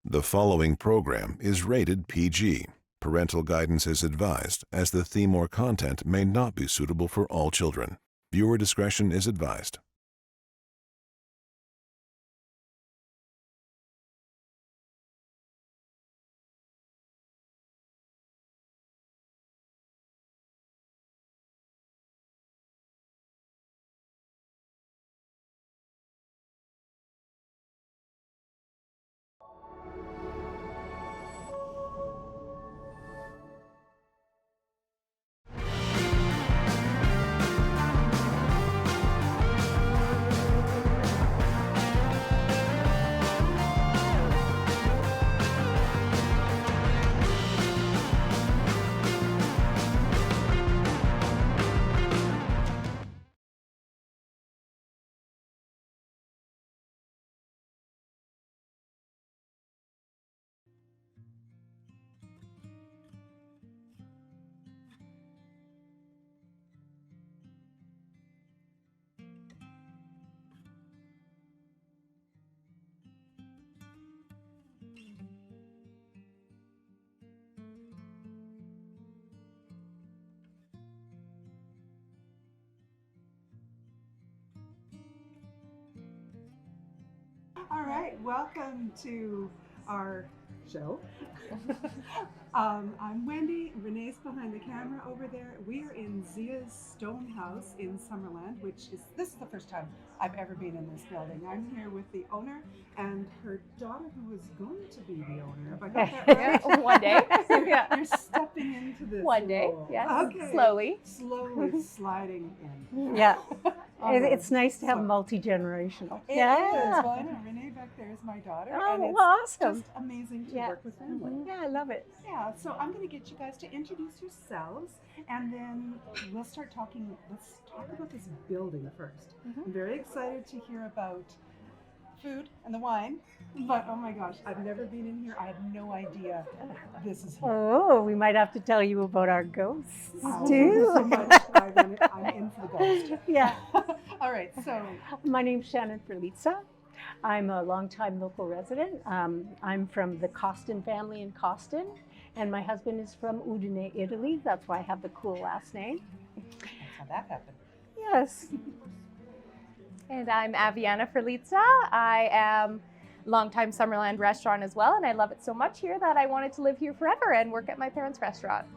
The following program is rated PG. Parental guidance is advised, as the theme or content may not be suitable for all children. Viewer discretion is advised. All right, welcome to our show. I'm Wendy. Renee's behind the camera over there. We are in Zia's Stonehouse in Summerland, this is the first time I've ever been in this building. I'm here with the owner and her daughter, who is going to be the owner. If I got that right? One day. Yeah. You're stepping into this One day, role. yes. Okay. Slowly sliding in. Yeah. All right. It's nice to have So- multi-generational. It is. Well, I know Renee back there is my daughter, and Oh, it's awesome. just amazing to Yeah. work with family. Yeah, I love it. Yeah, so I'm going to get you guys to introduce yourselves, and then we'll start talking. Let's talk about this building 1st. I'm very excited to hear about food and the wine, but oh my gosh, I've never been in here. I had no idea this is here. Oh, we might have to tell you about our ghosts Oh, thank you too. so much. I'm in for the ghost. Yeah. All right, so My name's Shannon and Ariana. I'm a longtime local resident. I'm from the Costin family in Costin, and my husband is from Udine, Italy. That's why I have the cool last name. that's how that happened. Yes. And I'm Aviana Ferlitza. I am longtime Summerland restaurant as well, and I love it so much here that I wanted to live here forever and work at my parents' restaurant.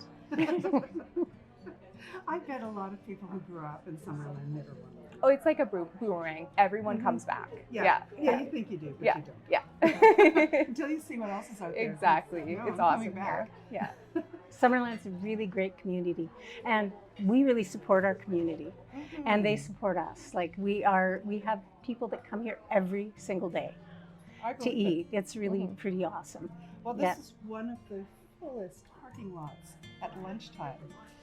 I bet a lot of people who grew up in Summerland never won. Oh, it's like a boomerang. Everyone comes back. Yeah, you think you do, but Yeah. you don't. Yeah. Until you see what else is out there. Exactly. No, It's I'm awesome coming back. here. Yeah. Summerland's a really great community, and we really support our community, and they support us. Like we have people that come here every single day I to believe it. eat. It's really pretty awesome. Well, this Yeah. is one of the fullest parking lots at lunchtime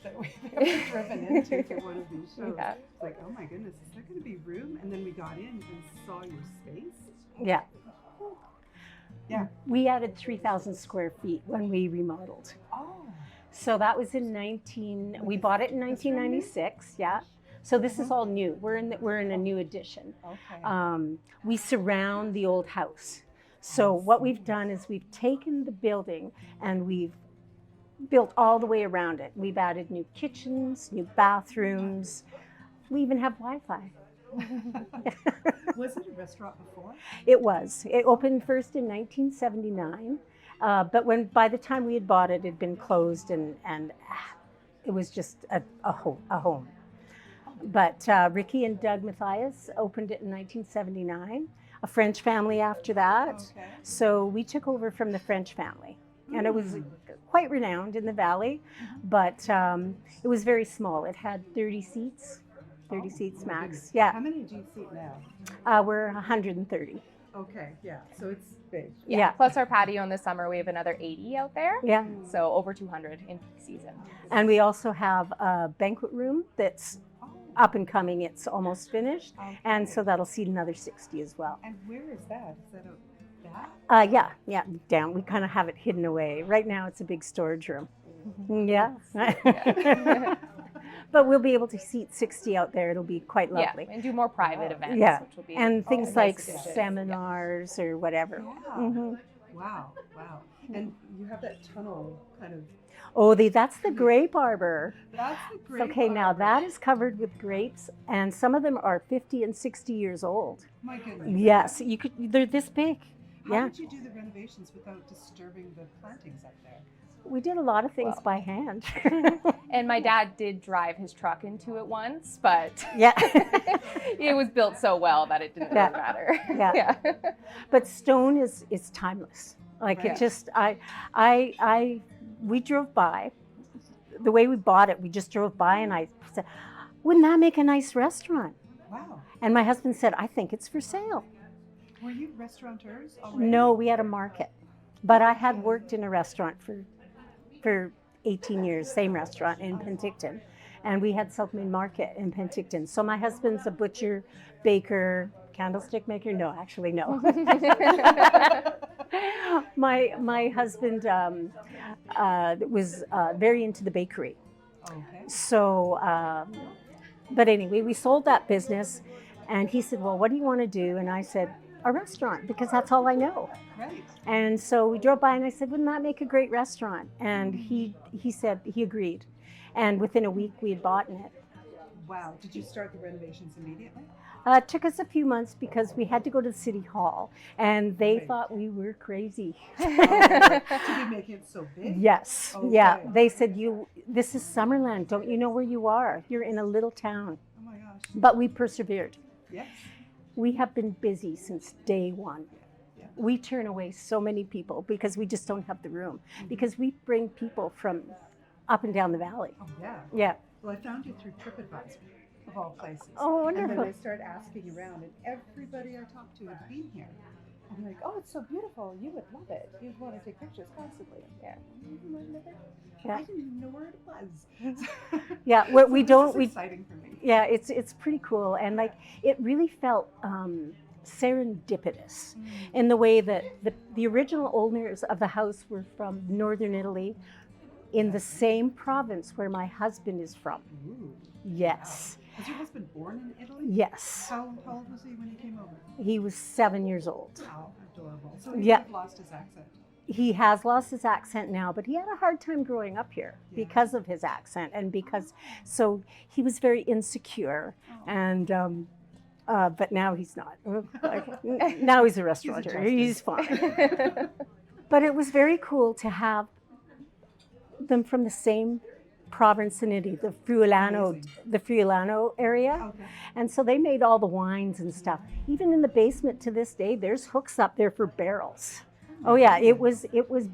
that we've ever driven into for one of these shows. Yeah. It's like, oh my goodness, is there going to be room? And then we got in and saw your space. Yeah. Yeah. We added 3,000 square feet when we remodeled. Oh, So that was we bought it in 1996. Yeah. So this is all new. We're in a new addition. okay. We surround the old house. So what we've done is we've taken the building and we've built all the way around it. We've added new kitchens, new bathrooms. We even have Wi-Fi. Was it a restaurant before? It was. It opened first in 1979, but by the time we had bought it, it had been closed and it was just a home. But Ricky and Doug Mathias opened it in 1979. A French family after that. Okay. So we took over from the French family, and it was quite renowned in the valley, but it was very small. It had 30 seats. 30 seats my max. goodness. Yeah. How many do you seat now? We're 130. Okay, yeah. So it's big. Yeah. Plus our patio in the summer, we have another 80 out there. Yeah. So over 200 in peak season. And we also have a banquet room that's Oh, up and coming. It's almost finished. okay. And so that'll seat another 60 as well. And where is that? Is that that? Yeah, down. We kind of have it hidden away. Right now it's a big storage room. Yeah. Yeah. But we'll be able to seat 60 out there. It'll be quite lovely. Yeah, and do more private events, Yeah. which will be And things a like nice addition. seminars or whatever. Yeah. Mhm. Wow, wow. And you have that tunnel kind of. Oh, that's the grape arbor. That's the It's grape okay, now arbor. that is covered with grapes, and some of them are 50 and 60 years old. My goodness. Yes, they're this big. How Yeah. did you do the renovations without disturbing the plantings up there? We did a lot of things by hand. And my dad did drive his truck into it once, but Yeah. it was built so well that it didn't Yeah. really matter. Yeah. But stone is timeless. Like Right. it just, we drove by. The way we bought it, we just drove by, and I said, "Wouldn't that make a nice restaurant?" Wow. And my husband said, "I think it's for sale." Were you restaurateurs already? No, we had a market, but I had worked in a restaurant for 18 years, same restaurant in Penticton, and we had Silkman Market in Penticton. So my husband's a butcher, baker, candlestick maker. No, actually, no. my husband was very into the bakery. Okay. So, but anyway, we sold that business, and he said, "Well, what do you want to do?" And I said, "A restaurant, because that's all I know." Right. And so we drove by, and I said, "Wouldn't that make a great restaurant?" And he said he agreed. And within a week, we had bought it. Wow. Did you start the renovations immediately? It took us a few months because we had to go to City Hall, and they Right. thought we were crazy. Did you make it so big? Yes, yeah. Okay. They said, this is Summerland. Don't you know where you are? You're in a little town." Oh my gosh. But we persevered. Yes. We have been busy since day one. Yeah. We turn away so many people because we just don't have the room. Because we bring people from up and down the valley. Oh yeah. Yeah. Well, I found you through TripAdvisor, of all places. Oh, And then wonderful. I started asking around, and everybody I talked to had been here. I'm like, "Oh, it's so beautiful. You would love it. You'd want to take pictures constantly." Yeah. Yeah. I didn't even know where it was. Yeah, we So don't. This is We exciting for me. yeah, it's pretty cool, and like it really felt serendipitous in the way that the original owners of the house were from northern Italy, in the same province where my husband is from. Ooh. Yes, Was your husband born in Italy? yes, How old was he when he came over? he was 7 years old. How adorable. So he Yeah. would have lost his accent. He has lost his accent now, but he had a hard time growing up here Yeah. because of his accent, and so he was very insecure, Oh. and but now he's not. Now he's a restaurateur. adjusted. He's fine. But it was very cool to have them from the same province in Italy, the Friulano area. Okay. And so they made all the wines and stuff. Even in the basement to this day, there's hooks up there for barrels. Oh yeah, it was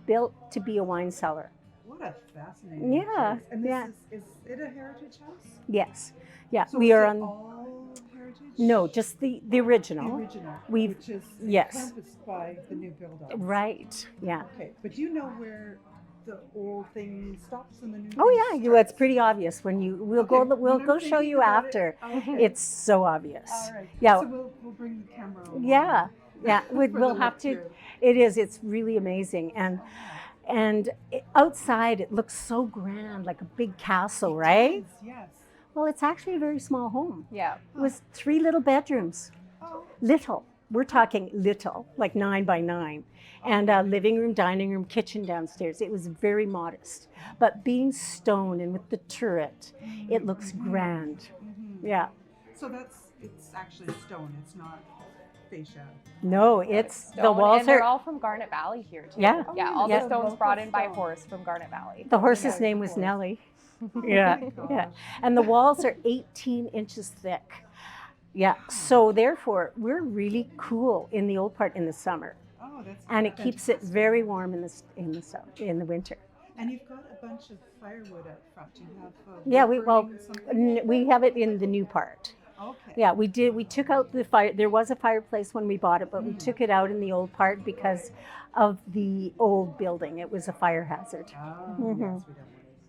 built to be a wine cellar. What a fascinating Yeah, place. And this yeah. is it a heritage house? Yes, yeah. So We is are it on. all heritage? No, just the The original. original, We've- which is yes. encompassed by the new build-up. Right. Yeah. Okay, but do you know where the old thing stops and the new Oh thing yeah, it's starts? pretty obvious when we'll Okay, go when I'm show thinking you about after. it, okay. It's so obvious. All right. Yeah. So we'll bring the camera along. Yeah. Yeah, for we'll the have look to. through. It's really amazing, and outside it looks so grand, like a big castle, right? Yes. Well, it's actually a very small home. Yeah. It was 3 little bedrooms, Oh, little. We're talking little, like 9 by 9, and a living room, dining room, kitchen downstairs. It was very modest, but being stone and with the turret, it looks grand. mhm. Yeah. So it's actually stone. It's not fascia. No, it's the Stone, walls and they're are. all from Garnet Valley here too. Yeah. Oh, Yeah, all yeah. the stones Local brought in by stone. horse from Garnet Valley. The horse's Yeah, name of was course. Nellie. Oh Yeah, my yeah. gosh. And the walls are 18 inches thick. Yeah, so therefore we're really cool in the old part in the summer, Oh, that's and it keeps it fantastic. very warm in the winter. And you've got a bunch of firewood out front. Do you have Yeah, wood well, burning something? we have it in the new part. Okay. Yeah, we did. We took out the fire. There was a fireplace when we bought it, but we Mm. took it out in the old part because of the old building. It was a fire hazard. Oh, Mhm. yes, we don't want it.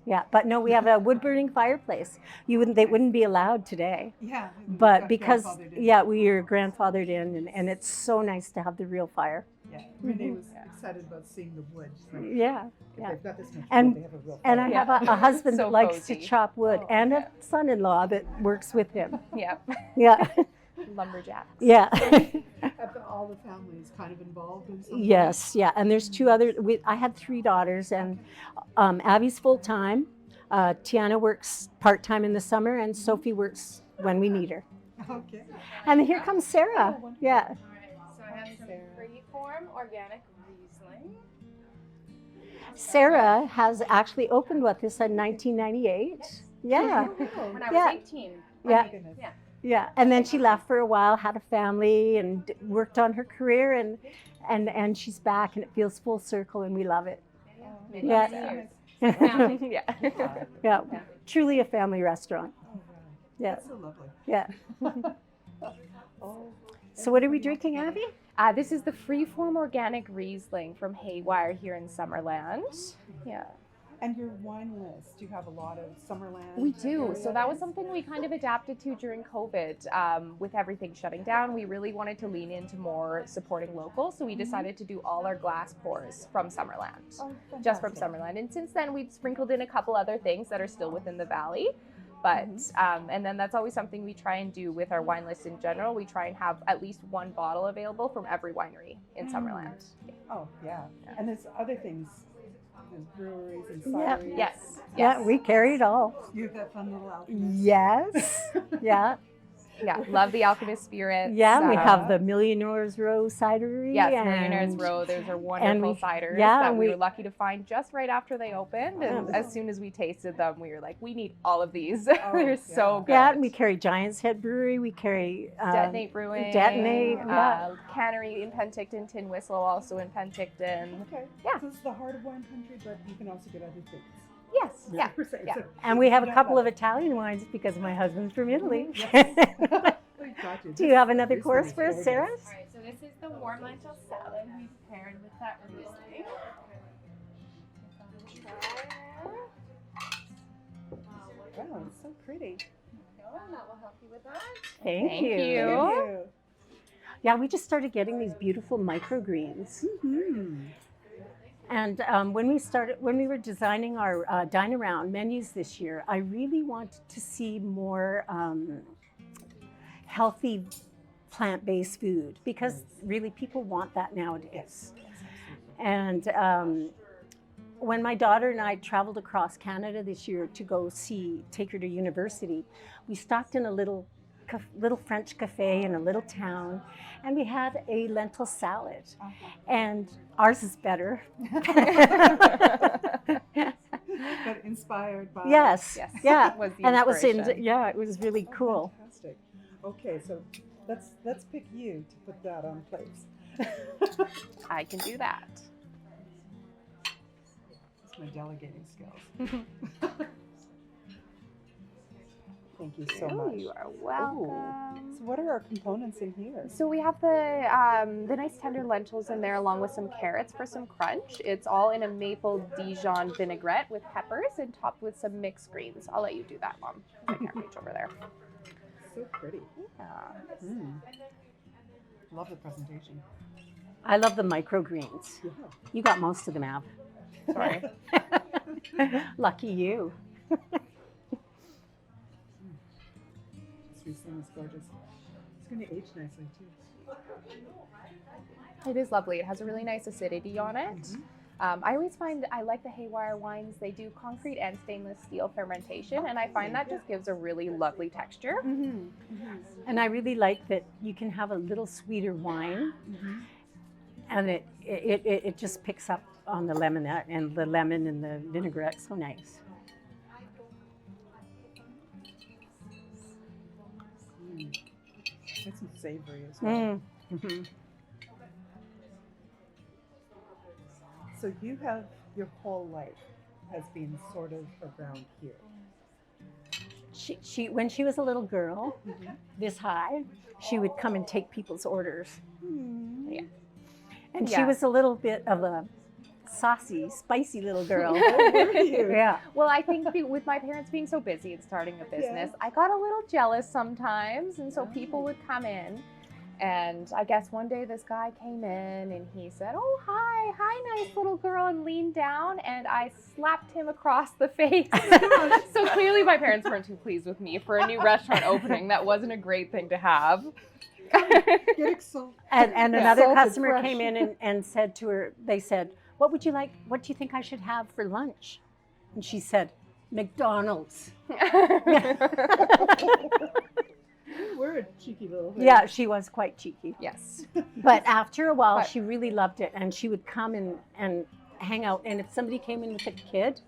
Yeah, but no, we have a wood burning fireplace. They wouldn't be allowed today. Yeah. we But got because, grandfathered in. yeah, we are grandfathered in, and it's so nice to have the real fire. Yeah. Renee was excited about seeing the wood. She's like, Yeah, if yeah. they've got this much And- wood, they have a real And I fire. have a husband So that likes cozy. to chop wood, Oh, and yeah. a son-in-law that works with him. Yeah. Yeah. lumberjacks. Yeah. All the families kind of involved in something? Yes, yeah. And there's two other, I had 3 daughters, and Abby's full-time. Tiana works part-time in the summer, and Sophie works when we need her. Okay. And here comes Sarah. Oh, wonderful. Yeah. All right, so I have some free-form organic Riesling. Sarah has actually opened with us in 1998. Yeah. When I was Yeah. 18. Oh, Yeah. my goodness. Yeah. Yeah. And then she left for a while, had a family, and worked on her career, and she's back, and it feels full circle, and we love it. Many Yeah. years. Yeah. Yeah. Yeah. Truly a family restaurant. Oh, wow. Yeah. That's so lovely. Yeah. Oh. So what are we drinking, Abby? This is the Freeform Organic Riesling from Haywire here in Summerland. Yeah. And your wine list, do you have a lot of Summerland? We do. area So that was wines? something we kind of adapted to during COVID. With everything shutting down, we really wanted to lean into more supporting local. So we decided to do all our glass pours from Summerland, Oh, just from fantastic. Summerland. And since then, we've sprinkled in a couple other things that are still within the valley. But, and then that's always something we try and do with our wine list in general. We try and have at least one bottle available from every winery in Summerland. Oh, yeah. And there's other things. There's breweries and Yeah. cideries. Yes. Yeah, we carry it all. You have that fun little alchemist. Yes. Yeah. Yeah. Love the Alchemist spirits. Yeah, we have the Millionaires Row cidery. Yes, and Millionaires Row. Those are wonderful ciders yeah, that we we- were lucky to find just right after they opened. And Oh. as soon as we tasted them, we were like, we need all of these. Oh, They're so good. Yeah, and we carry Giant's Head Brewery. We carry Detonate Brewing. Detonate, yeah. Cannery in Penticton, Tin Whistle also in Penticton. Okay. Yeah. So this is the heart of wine country, but you can also get other things. Yes. Yeah. Per se. Yeah. So And we have a Yeah, couple of but- Italian wines because my husband's from Italy. we've got you. Do you have another This course is for us, gorgeous. Sarah? All right, so this is the warm lentil salad we paired with that Riesling. Wow, it's so pretty. That will help you with that. Thank Thank you. you. Thank you. Yeah, we just started getting these beautiful microgreens. Mm-hmm. And when we were designing our dine around menus this year, I really wanted to see more healthy plant-based food because really people want that nowadays. And when my daughter and I traveled across Canada this year to go take her to university, we stopped in a little French cafe in a little town, and we had a lentil salad. And ours is better. But inspired by. Yes. Yes. Yeah. Was the And that was inspiration. it was really Oh, cool. Fantastic. Okay, so let's pick you to put that on plates. I can do that. It's my delegating skills. Thank you so much. You are welcome. So what are our components in here? So we have the nice tender lentils in there along with some carrots for some crunch. It's all in a maple Dijon vinaigrette with peppers and topped with some mixed greens. I'll let you do that, Mom. I can't reach over there. So pretty. Yeah. Mm. Love the presentation. I love the microgreens. Yeah. You got most of them, Ab. Sorry. Lucky you. This Riesling is gorgeous. It's going to age nicely too. It is lovely. It has a really nice acidity on it. I always find I like the Haywire wines. They do concrete and stainless steel fermentation, and I find that just gives a really lovely texture. And I really like that you can have a little sweeter wine, and it just picks up on the lemonette and the lemon and the vinaigrette. So nice. It's some savory as well. Mm-hmm. So you have your whole life has been sort of around here. She when she was a little girl, this high, she would come and take people's orders. Yeah. And she Yeah. was a little bit of a saucy, spicy little girl. Were you? Yeah. Well, I think with my parents being so busy and starting a business, I got a little jealous sometimes, and so people would come in And I guess one day this guy came in and he said, "Oh, hi, nice little girl," and leaned down and I slapped him across the face. So clearly my parents weren't too pleased with me for a new restaurant opening. That wasn't a great thing to have. And another customer came in and said to her, they said, "What would you like? What do you think I should have for lunch?" And she said, "McDonald's." We're a cheeky little thing. Yeah, she was quite cheeky. Yes. But after a while, she really loved it, and she would come and hang out. And if somebody came in with a kid,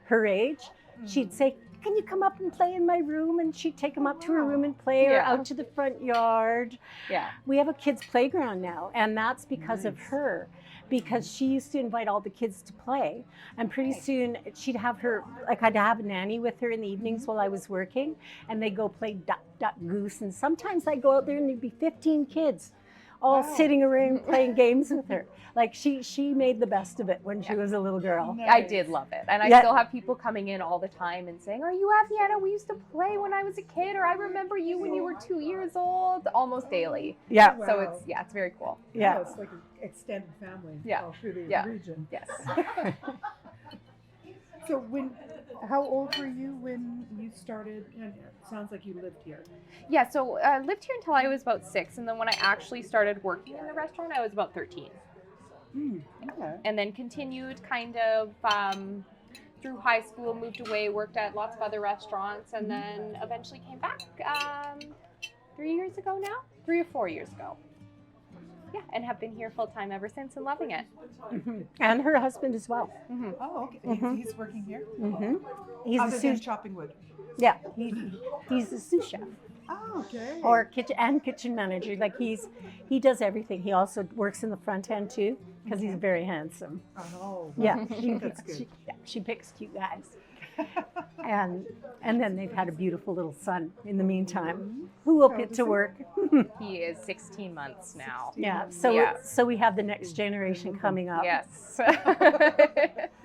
her age, she'd say, "Can you come up and play in my room?" And she'd take them up to her room and play, or out to the front yard. Yeah. We have a kids' playground now, and that's because of her. Because she used to invite all the kids to play, and pretty soon she'd have her, like I'd have a nanny with her in the evenings while I was working, and they'd go play duck, duck, goose, and sometimes I'd go out there and there'd be 15 kids all sitting around playing games with her. Like she made the best of it when she was a little girl. I did love it. And I still have people coming in all the time and saying, "Are you Aviana? We used to play when I was a kid," or "I remember you when you were 2 years old," almost daily. Yeah. So it's very cool. Yeah. It's like an extended family all through the region. Yes. So how old were you when you started? And it sounds like you lived here. Yeah, so I lived here until I was about 6, and then when I actually started working in the restaurant, I was about 13. Okay. And then continued kind of through high school, moved away, worked at lots of other restaurants, and then eventually came back 3 years ago now, 3 or 4 years ago. Yeah, and have been here full time ever since and loving it. And her husband as well. Oh, okay. He's working here? He's Other a than sous. chopping wood? Yeah, he's a sous chef. Oh, okay. Or kitchen manager. Like he does everything. He also works in the front end too, because he's very handsome. Oh, Yeah, that's good. she picks cute guys. And then they've had a beautiful little son in the meantime, who will get to work. He is 16 months now. Yeah, so we have the next generation coming up. Yes.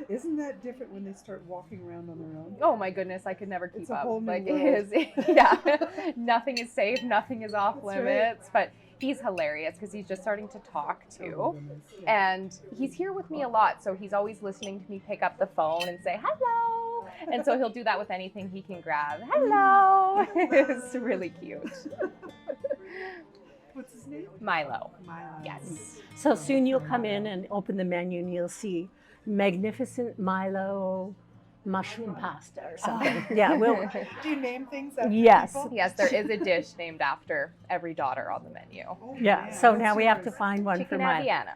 Isn't that different when they start walking around on their own? Oh my goodness, I could never keep It's a up. whole new Like world. it is, yeah. Nothing is safe, nothing is off That's limits. But he's hilarious because he's just starting to talk too. Oh, goodness, yeah. And he's here with me a lot, so he's always listening to me pick up the phone and say hello. And so he'll do that with anything he can grab. Hello. It's really cute. What's his name? Milo. Milo. Yes. So soon you'll come in and open the menu and you'll see magnificent Milo mushroom pasta or something. Yeah, we'll. Do you name things after Yes. people? Yes, there is a dish named after every daughter on the menu. Oh, Yeah. man, So that's now we have to super- find one Chicken for Milo. Aviana.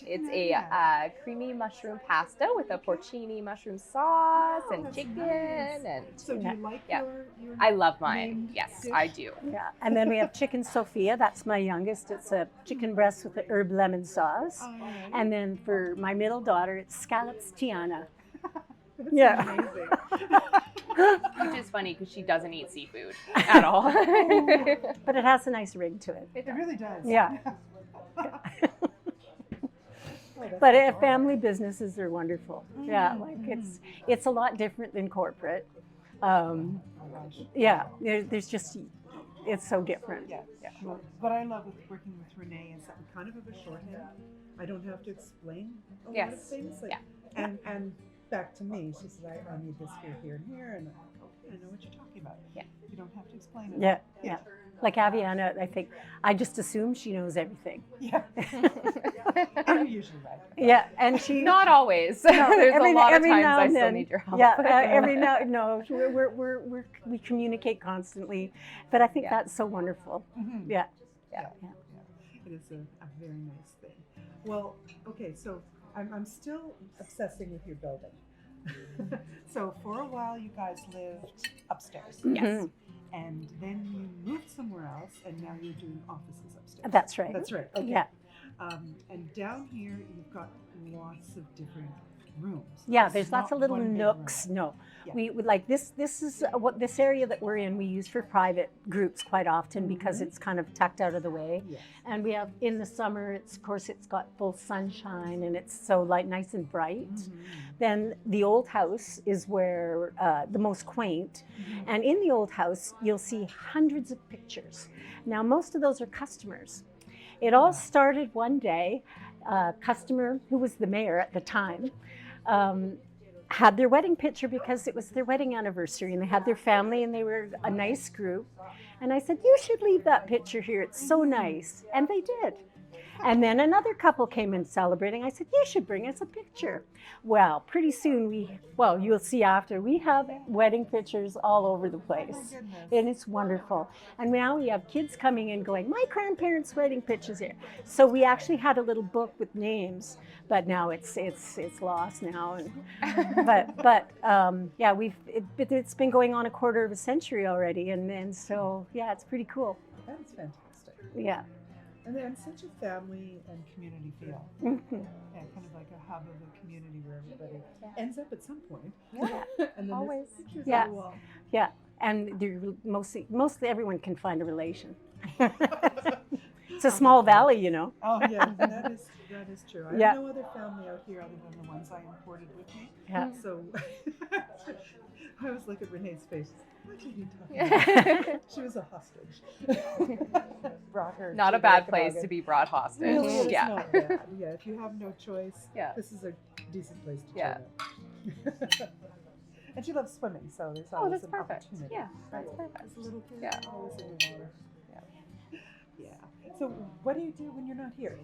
It's a creamy mushroom pasta with a porcini mushroom sauce and that's chicken. nice. And So do you like your I love mine. named Yes, dish? I do. Yeah, and then we have chicken Sofia. That's my youngest. It's a chicken breast with a herb lemon sauce. Oh, yeah. And then for my middle daughter, it's scallops Tiana. That's Yeah. amazing. Which is funny because she doesn't eat seafood at all. But it has a nice ring to it. It really does. Yeah. Oh, that's But adorable. family businesses are wonderful. Yeah, like it's a lot different than corporate. Oh, gosh. Yeah, there's just, it's so different. Yeah. What I love with working with Renee is that we kind of have a shorthand. I don't have to explain a lot of Yes. things. Like, Yeah. And back to me, she said, I need this here, and here, and I know what you're talking about. Yeah. You don't have to explain it. Yeah. Like Aviana, I think, I just assume she knows everything. Yeah. And you're usually right. Yeah, and she. Not always. There's a lot of every times now I and still then. need your help. Yeah, we communicate constantly, but I think that's so wonderful. Mhm. Yeah. It is a very nice thing. Well, okay, so I'm still obsessing with your building. So for a while, you guys lived upstairs. Yes. And then you moved somewhere else, and now you're doing offices upstairs. That's right. That's right. Okay. Yeah. And down here, you've got lots of different rooms. Yeah, It's there's lots not of little one big nooks. room. No, Yeah. we would like this. This is what this area that we're in. We use for private groups quite often because it's kind of tucked out of the way. Yes. And we have in the summer. It's of course it's got full sunshine and it's so like nice and bright. Then the old house is where the most quaint. And in the old house, you'll see hundreds of pictures. Now most of those are customers. It all started one day. A customer who was the mayor at the time had their wedding picture because it was their wedding anniversary, and they had their family and they were a nice group. And I said, you should leave that picture here. It's so nice. And they did. And then another couple came in celebrating. I said, you should bring us a picture. Well, pretty soon you'll see after, we have wedding pictures all over the place. And it's wonderful. And now we have kids coming in going, my grandparents' wedding pictures here. So we actually had a little book with names, but now it's lost now. And, but it's been going on a quarter of a century already. And so, yeah, it's pretty cool. That's fantastic. Yeah. And then such a family and community feel. Mm-hmm. Yeah, kind of like a hub of a community where everybody ends up at some point. Yeah, And then always. there's pictures Yeah. on the wall. Yeah, and mostly everyone can find a relation. It's a small valley, you know. Oh yeah, that is true. I Yeah. have no other family out here other than the ones I imported with me. Yeah. So I always look at Renee's face. What are you talking about? She was a hostage. Brought her. Not to a bad the place Okanagan. to be brought hostage. Really, it's Yeah. not bad. Yeah, if you have no choice, Yeah. this is a decent place to Yeah. chill out. And she loves swimming, so there's Oh, always that's an perfect. opportunity. Yeah, that's Right? perfect. As a little kid, Yeah. always in the water. Yeah. So what do you do when you're not here?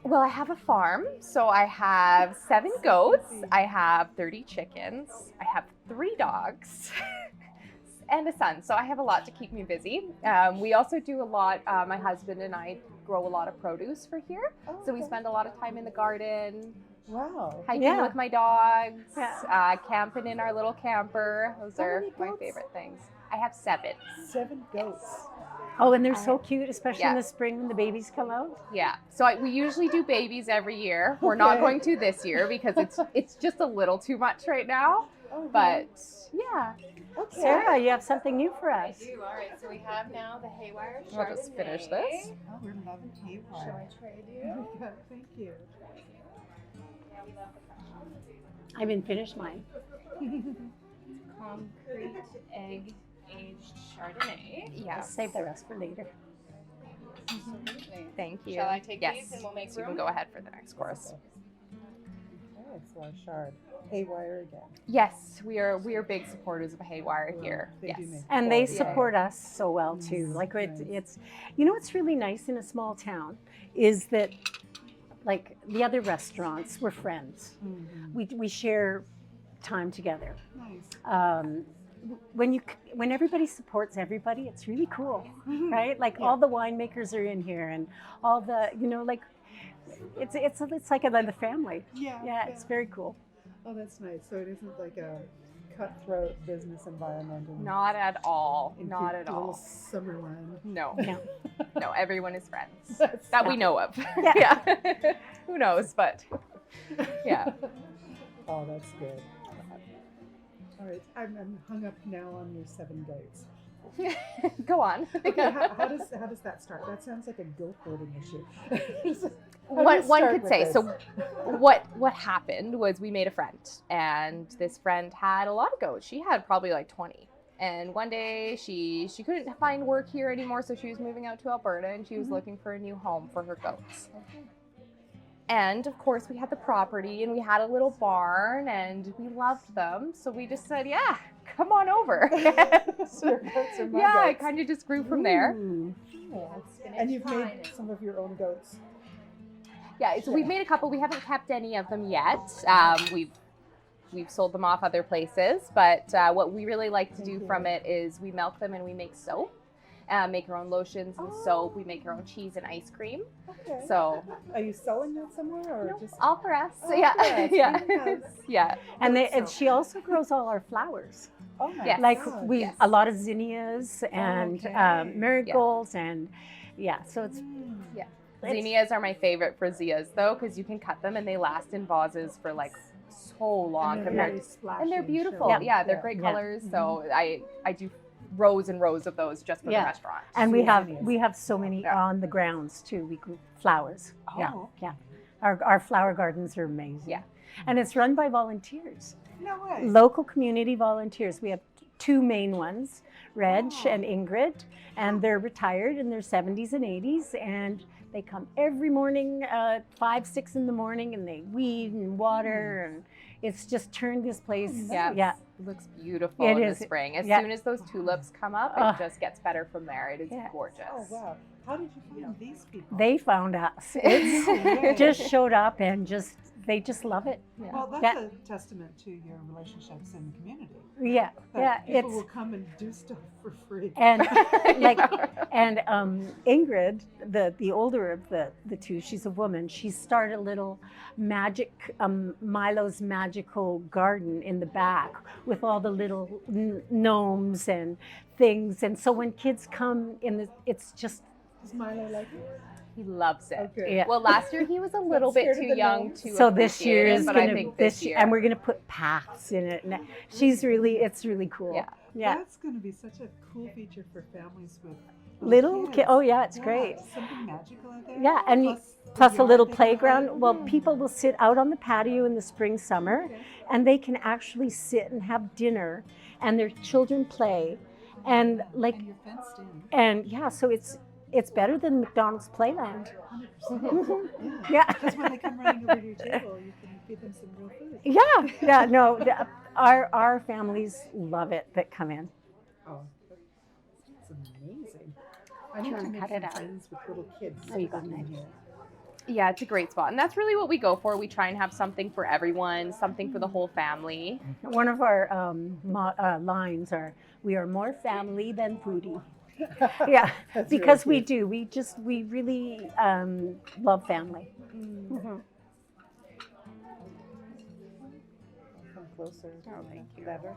Well, I have a farm, so I have 7 goats, I have 30 chickens, I have 3 dogs, and a son. So I have a lot to keep me busy. We also do a lot, my husband and I grow a lot of produce for here. Oh, So we okay. spend a lot of time in the garden, Wow. hiking Yeah. with my dogs, Yeah. camping in our little camper. Those How are many my goats? favorite things. I have 7. 7 goats. Oh, and they're so cute, especially in Yeah. the spring when the babies come out. Yeah. So we usually do babies every year. We're not Okay. going to this year because it's just a little too much right now. Oh, But yeah. okay. Sarah, you have something new for I us. do. All right. So we have now the Haywire Chardonnay. I'll just finish this. Oh, we're loving Shall haywire. I trade Oh you? my God, thank you. Yeah, we love the fresh ones. I haven't finished mine. Concrete egg aged Chardonnay. Yeah. I'll save the rest for later. Absolutely. Thank you. Shall I take yes. these and we'll make So you room? can go ahead for the next course. Okay, so our shard. Haywire again. Yes, we are big supporters of Haywire Well, here. they Yes. do make And they quality support us so well too. Mm, Like nice. it's, you know, what's really nice in a small town is that, like the other restaurants, we're friends. Mhm. We share time together. Nice. When everybody supports everybody, it's really cool, right? Like Yeah. all the winemakers are in here, and all the, you know, like it's like another family. Yeah. Yeah, it's very cool. Oh, that's nice. So it isn't like a cutthroat business environment. And Not at all. and Not keep at a little all. Summerland. No. Yeah. No, everyone is friends. That's That we know of. Yeah. Yeah. Who knows, but yeah. Oh, that's good. All right, I'm hung up now on your 7 goats. Go on. Okay, how does that start? That sounds like a goat herding issue. How do you One start could with say. this? So what happened was we made a friend, and this friend had a lot of goats. She had probably like 20. And one day she couldn't find work here anymore, so she was moving out to Alberta, and she was looking for a new home for her goats. And of course we had the property, and we had a little barn, and we loved them. So we just said, yeah, come on over. So your goats are my Yeah, it goats. kind of just grew from there. Ooh. And you've made some of your own goats. Yeah, so we've made a couple. We haven't kept any of them yet. We've sold them off other places, but what we really like to do from it is we milk them and we make soap. Make our own lotions and soap. We make our own cheese and ice cream. Okay. So Are you selling that somewhere or just? all for us. Oh, Yeah, for us. yeah, Yes. yeah. And she also grows all our flowers. Oh my Yes. Like God. Yes. a lot of zinnias and Okay. marigolds and so it's Yeah. It's- Zinnias are my favorite for zias though, because you can cut them and they last in vases for like so long And they're compared very to. splashy And they're and beautiful. showy. Yeah, they're Yeah. great Yeah. colors. So I do rows and rows of those just for Yeah. the restaurant. and Zinnias. we have so many Yeah. on the grounds too. We grew flowers. Yeah, Oh. yeah. Our flower gardens are amazing. Yeah. And it's run by volunteers, No way. local community volunteers. We have 2 main ones, Reg Oh. and Ingrid, and they're retired in their 70s and 80s, and They come every morning, 5, 6 in the morning, and they weed and water, and it's just turned this place. Yes. Yeah. It looks beautiful It in is. the spring. As Yeah. soon as those tulips come up, Oh. it just gets better from there. It is Yeah. gorgeous. Oh, wow. How did you find these people? They found us. It just showed up, and they just love it. Yeah. Well, that's Yeah. a testament to your relationships in the community. Yeah, That yeah. people It's will come and do stuff for free. and like Yeah. Ingrid, the older of the two, she's a woman. She started a little magic Milo's magical garden in the back with all the little gnomes and things. And so when kids come in, it's just Does Milo like it? He loves it. Okay. yeah. Well, last year he was a little bit scared of too the young gnomes? to So this year appreciate it, is but I gonna think this year, and we're gonna put paths in it. And it's really cool. Yeah. Yeah. That's going to be such a cool feature for families with Little kids. kid. Oh yeah, it's Yeah, great. Something magical out there. Yeah, and plus a yard little they can playground. play. Well, people will sit out on the patio in the spring, summer, Okay. and they can actually sit and have dinner, and their children play, and like, And you're fenced in. and yeah, so it's better than McDonald's Playland. 100%. Yeah. Because when they come running over to your table, you can feed them some real food. Yeah, no, our families love it that come in. Oh, that's amazing. I need Try to and make cut some it out. friends with little kids. Oh, you got in it. here. yeah, it's a great spot, and that's really what we go for. We try and have something for everyone, something for the whole family. One of our lines are, "We are more family than foodie." Yeah, That's because really we cute. we really love family. Mm. Mhm. Come closer. Oh, thank you. Better.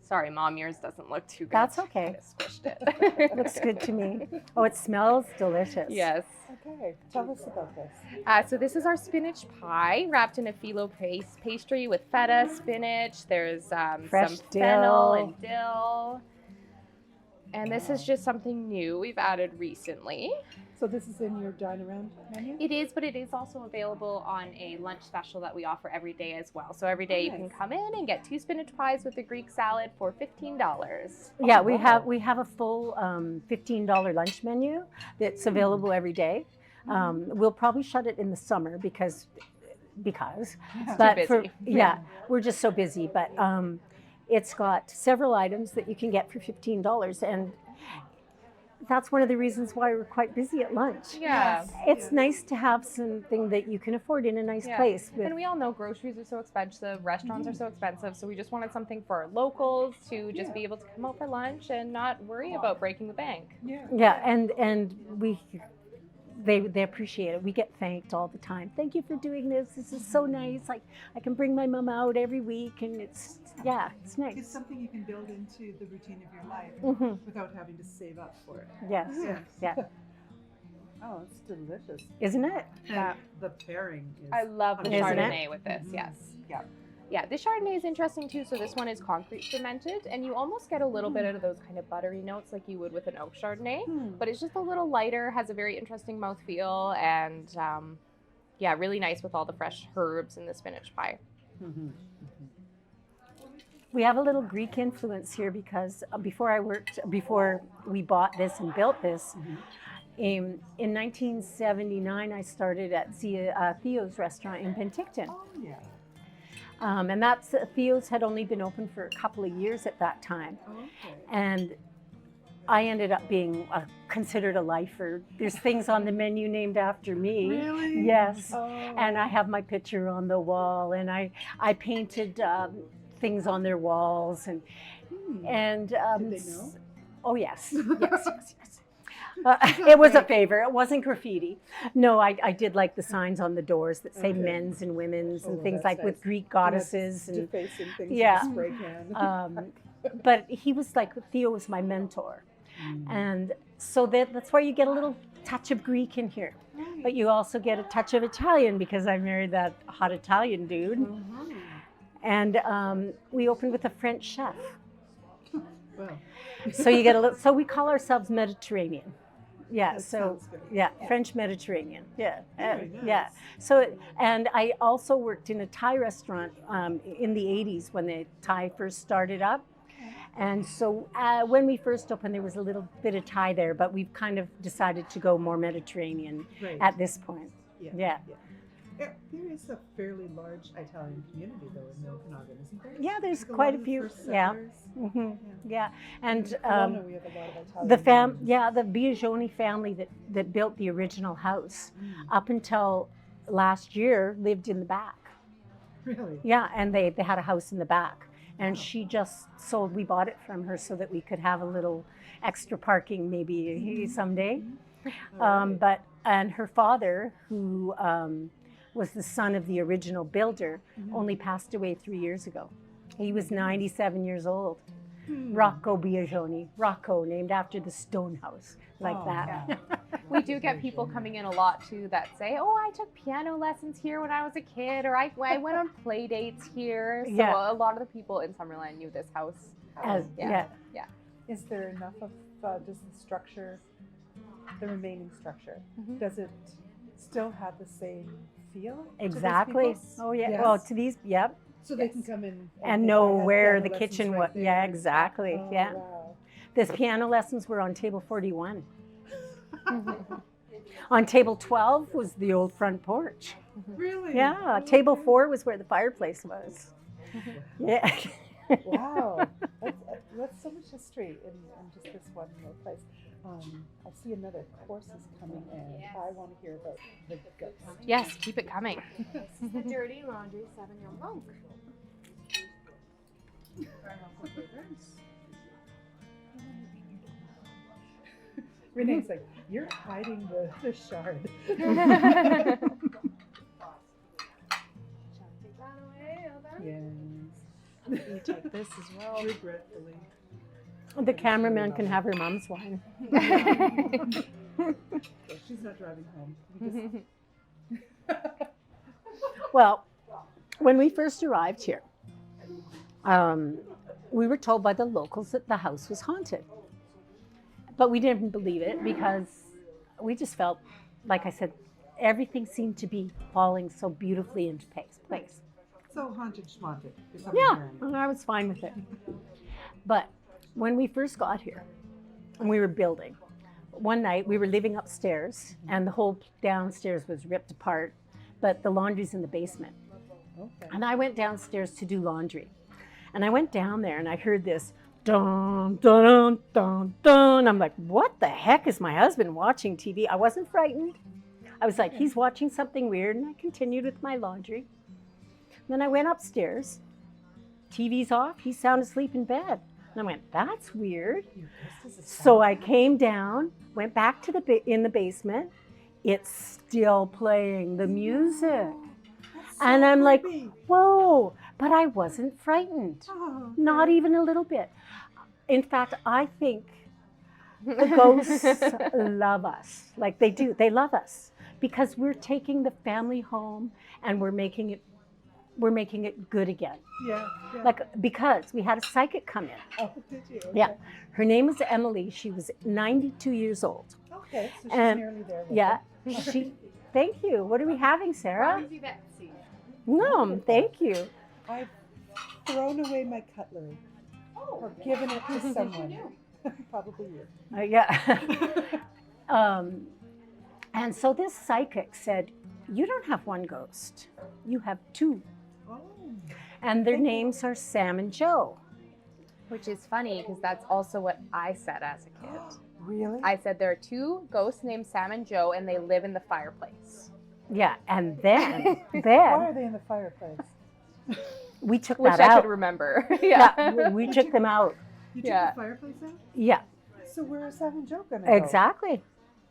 Sorry, Mom, yours doesn't look too good. That's okay. I just squished it. Looks good to me. Oh, it smells delicious. Yes. Okay, tell us about this. So this is our spinach pie wrapped in a phyllo pastry with feta, spinach. There's Fresh some fennel dill. and dill. And this is just something new we've added recently. So this is in your dine around menu? It is, but it is also available on a lunch special that we offer every day as well. So every day you can Nice. come in and get 2 spinach pies with a Greek salad for $15. Yeah, Oh, we wow. have a full $15 lunch menu that's available every day. We'll probably shut it in the summer because, Yeah. but busy. for we're just so busy. But it's got several items that you can get for $15, and that's one of the reasons why we're quite busy at lunch. Yeah. Yes. It's nice to have something that you can afford in a nice Yeah. place. With, And we all know groceries are so expensive, restaurants are so expensive, so we just wanted something for our locals to just be able to come out for lunch and not worry about breaking the bank. Yeah. yeah, and they appreciate it. We get thanked all the time. Thank you for doing this. This is so nice. Like I can bring my mom out every week, and it's It's nice. something you can build into the routine of your life Hmm. without having to save up for it. Yes, Yes. yeah, Oh, it's delicious. isn't it? Yeah. And the pairing is. I love the Isn't it? Chardonnay with this, yes. Yeah. Yeah, this Chardonnay is interesting too. So this one is concrete fermented, and you almost get a little bit of those kind of buttery notes like you would with an oak Chardonnay, but it's just a little lighter, has a very interesting mouthfeel, and yeah, really nice with all the fresh herbs in the spinach pie. Mhm. We have a little Greek influence here because before we bought this and built this, in 1979 I started at Theo's restaurant in Penticton. Oh, yeah. And that's Theo's had only been open for a couple of years at that time. Oh, okay. And I ended up being considered a lifer. There's things on the menu named after me. Really? Yes. Oh. And I have my picture on the wall, and I painted things on their walls, and Did they know? Oh yes, yes. It was a favor. It wasn't graffiti. No, I did like the signs on the doors that say Okay. men's and women's and Oh, things that's like with nice. Greek goddesses and defacing things Yeah. with a spray can. but he was like, Theo was my mentor. And so that's why you get a little touch of Greek in here. But you also get a touch of Italian because I married that hot Italian dude. Mhm. And we opened with a French chef. Well, So you get a little, so we call ourselves Mediterranean. Yeah, that so sounds good. yeah, French Mediterranean. Yeah. Very Yeah. nice. So, and I also worked in a Thai restaurant in the 80s when the Thai first started up. And so when we first opened, there was a little bit of Thai there, but we've kind of decided to go more Mediterranean Right. at this point. Yeah. Yeah. There is a fairly large Italian community though in Okanagan, isn't there? Yeah, there's Like, a quite lot a of the few. first Yeah. settlers. hmm Yeah. And In Kelowna, we have a lot of Italian the Biagioni family that built the original house up until last year lived in the back. Really? Yeah, and they had a house in the back. And she just sold, we bought it from her so that we could have a little extra parking maybe someday. And her father, who was the son of the original builder, only passed away 3 years ago. He was 97 years old. Rocco Biagioni, Rocco, named after the Stonehouse, like that. Yeah. We do get people coming in a lot too that say, "Oh, I took piano lessons here when I was a kid," or I went on play dates here. So Yeah. a lot of the people in Summerland knew this house. Yeah. Is there enough of, does the structure, the remaining structure, Mhm. does it still have the same feel? to these Exactly. people? Oh yeah. Yes. Well, to these, yep. So they can come in And they know have where piano the lessons kitchen right was. there. Yeah, exactly. Oh, Yeah. wow. This piano lessons were on table 41. On table 12 was the old front porch. Really? Yeah. Oh, Table okay. 4 was where the fireplace was. Yeah. Wow, that's so much history in just this one little place. I see another course is coming in. I want to hear about the ghost. Yes, keep it coming. The dirty laundry 7-year-old monk. Renee's like, you're hiding the shard. Shall I take that away? Yes. You take this as well. Regretfully. The cameraman can have her mom's wine. Yeah, she's not driving home. We just- Well, when we first arrived here, we were told by the locals that the house was haunted. But we didn't believe it because we just felt, like I said, everything seemed to be falling so beautifully into place. So haunted schmaunted. Yeah, and I was fine with it. But when we first got here and we were building, one night we were living upstairs and the whole downstairs was ripped apart, but the laundry's in the basement. Okay. And I went downstairs to do laundry. And I went down there and I heard this dun, dun, dun, dun, dun. I'm like, what the heck is my husband watching TV? I wasn't frightened. I was like, he's watching something weird. And I continued with my laundry. Then I went upstairs. TV's off. He's sound asleep in bed. And I went, that's weird. So I came down, went back to in the basement. It's still playing the music. And I'm like, whoa, but I wasn't frightened. Oh, Not even a little bit. In fact, I think the ghosts love us. Like they do. They love us because we're taking the family home and we're making it good again. Yeah. Like because we had a psychic come in. Oh, did you? Okay. Yeah. Her name is Emily. She was 92 years old. Okay, so she's And- nearly there. with Yeah. it. Thank you. What are we having, Sarah? Easy Betsy. No, thank you. I've thrown away my cutlery or given it to someone. Probably you. Yeah. And so this psychic said, you don't have one ghost. You have two. Oh. And their names are Sam and Joe. Which is funny because that's also what I said as a kid. Really? I said there are two ghosts named Sam and Joe and they live in the fireplace. Yeah. And then Why are they in the fireplace? we took Which that I out. could remember. Yeah, we took them out. You took Yeah. the fireplace out? Yeah, So where is Sam and Joe gonna go? exactly.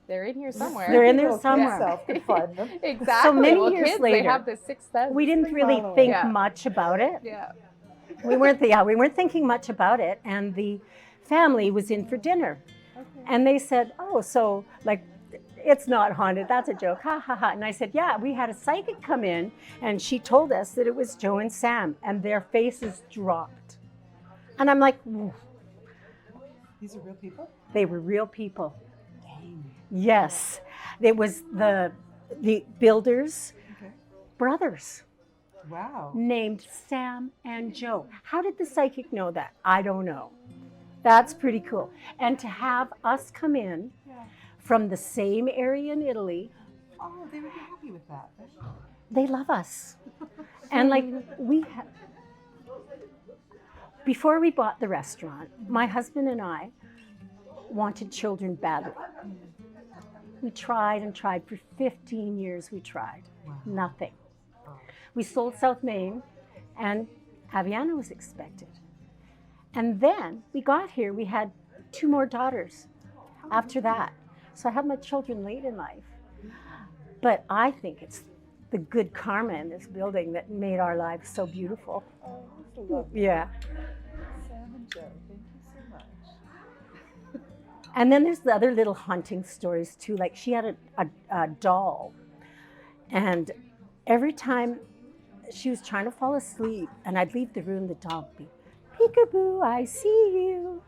They're in here somewhere. They're in there Little kid somewhere. self could find them. Exactly. many Well, years kids, later, they have the sixth sense. We didn't really Following. think Yeah. much about it. Yeah. We weren't thinking much about it. And the family was in for dinner. Okay. And they said, oh, so like, it's not haunted. That's a joke. Ha, ha, ha. And I said, yeah, we had a psychic come in and she told us that it was Joe and Sam and their faces dropped. And I'm like, "Ooh, These are real people? they were real people. Dang. Yes. It was the builders' Okay. brothers. Wow. named Sam and Joe. How did the psychic know that? I don't know. That's pretty cool. And to have us come in Yeah. from the same area in Italy, Oh, they would be happy with that. they love us. And like before we bought the restaurant, my husband and I wanted children badly. We tried and tried for 15 years. We tried. Wow. Nothing. We sold South Main and Aviana was expected. And then we got here, we had 2 more daughters after that. So I had my children late in life. But I think it's the good karma in this building that made our lives so beautiful. Oh, that's lovely. Yeah. Sam and Joe, thank you so much. And then there's the other little haunting stories too. Like she had a doll, and every time she was trying to fall asleep, and I'd leave the room, the doll would be, "Peekaboo, I see you."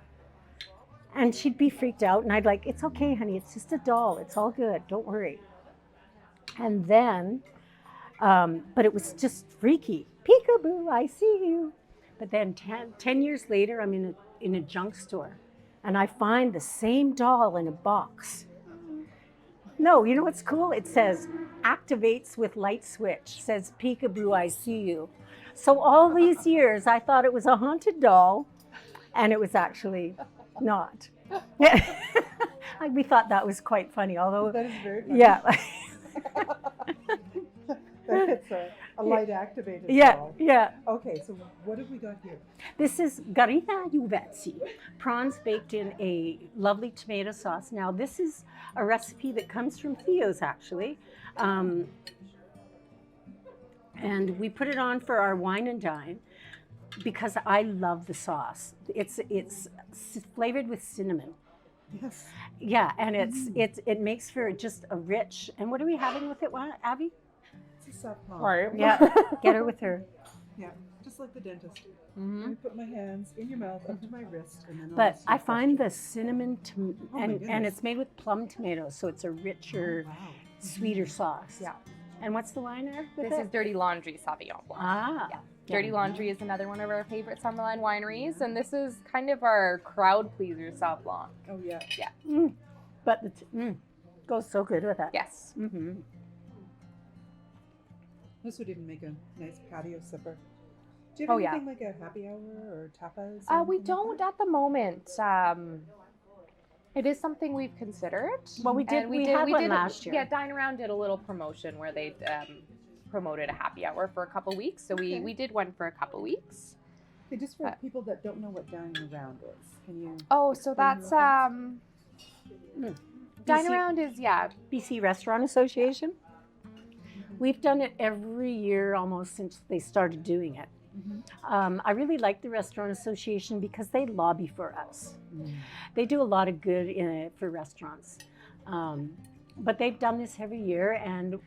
And she'd be freaked out, and I'd like, "It's okay, honey, it's just a doll. It's all good. Don't worry." And then, but it was just freaky. "Peekaboo, I see you." But then 10 years later, I'm in a junk store, and I find the same doll in a box. No, you know what's cool? It says, "Activates with light switch." It says, "Peekaboo, I see you." So all these years, I thought it was a haunted doll, and it was actually not. We thought that was quite funny, although, That is very funny. yeah. That it's a light activated Yeah, doll. yeah. Okay, so what have we got here? This is garina juvezzi, prawns baked in a lovely tomato sauce. Now, this is a recipe that comes from Theo's, actually. And we put it on for our wine and dine because I love the sauce. It's flavored with cinnamon. Yes. Yeah, and it makes for just a rich. And what are we having with it, Abby? It's a soft palm. Right. Yeah, get her with her. Yeah, just like the dentist. Mm-hmm. Let me put my hands in your mouth up to my wrist, and then I'll But ask you I a find question. the cinnamon, Oh my and goodness. it's made with plum tomatoes, so it's a richer, Wow. sweeter sauce. Yeah. And what's the wine there with This it? is Dirty Laundry Sauvignon Blanc. Ah. Yeah. Dirty Laundry is another one of our favorite Summerline wineries, and this is kind of our crowd pleaser Sauv Blanc. Oh, yeah. But goes so good with that. Yes. Mm-hmm. This would even make a nice patio sipper. Do you have Oh, yeah. anything like a happy hour or tapas? We or anything like don't that? at the moment. It is something we've considered. Well, we did. And We had one last year. Yeah, Dine Around did a little promotion where they promoted a happy hour for a couple weeks. So Okay. we did one for a couple weeks. Okay, just for people that don't know what dining around is, can you? Oh, so that's Dine BC Around is BC Restaurant Association. We've done it every year almost since they started doing it. I really like the Restaurant Association because they lobby for us. They do a lot of good in it for restaurants. But they've done this every year, and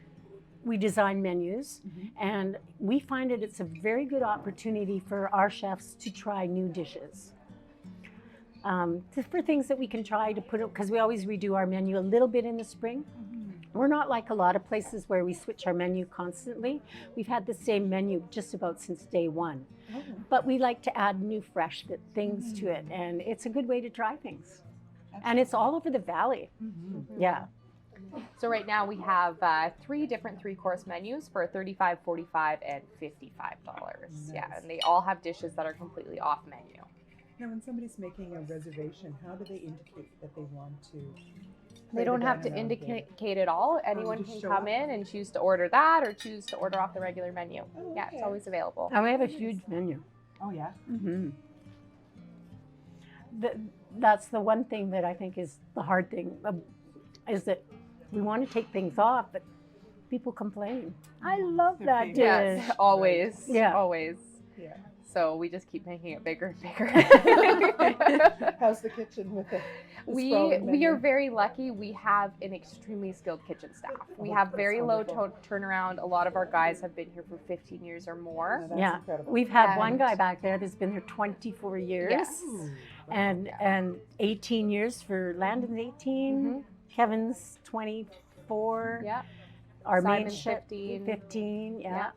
we design menus, and we find it's a very good opportunity for our chefs to try new dishes. For things that we can try to put, because we always redo our menu a little bit in the spring. We're not like a lot of places where we switch our menu constantly. We've had the same menu just about since day one. Oh, But we like to add new fresh things to it, and it's a good way to try things. And it's all over the valley. Yeah. So right now we have 3 different 3-course menus for $35, $45, and $55. Yeah, Nice. and they all have dishes that are completely off menu. now when somebody's making a reservation, how do they indicate that they want to? They play don't the have to Dine Around game? indicate at all. Anyone just can show come up? in and choose to order that or choose to order off the regular menu. Oh, Yeah, it's okay. always available. And we have a huge menu. Oh yeah. Mm-hmm. That's the one thing that I think is the hard thing, is that we want to take things off, but people complain. I love Their that favorite. dish. Yes, always. Yeah. Always. Yeah. So we just keep making it bigger and bigger. How's the kitchen with the we sprawling are menu? very lucky. We have an extremely skilled kitchen staff. We Oh, have that's very low wonderful. turnaround. A lot of our guys have been here for 15 years or No, more. that's Yeah, incredible. we've had one And- guy back there that's been there 24 years. Yes. And 18 years for Landon's 18, Kevin's 24, Yeah. our main Simon's chef 15. 15, yeah.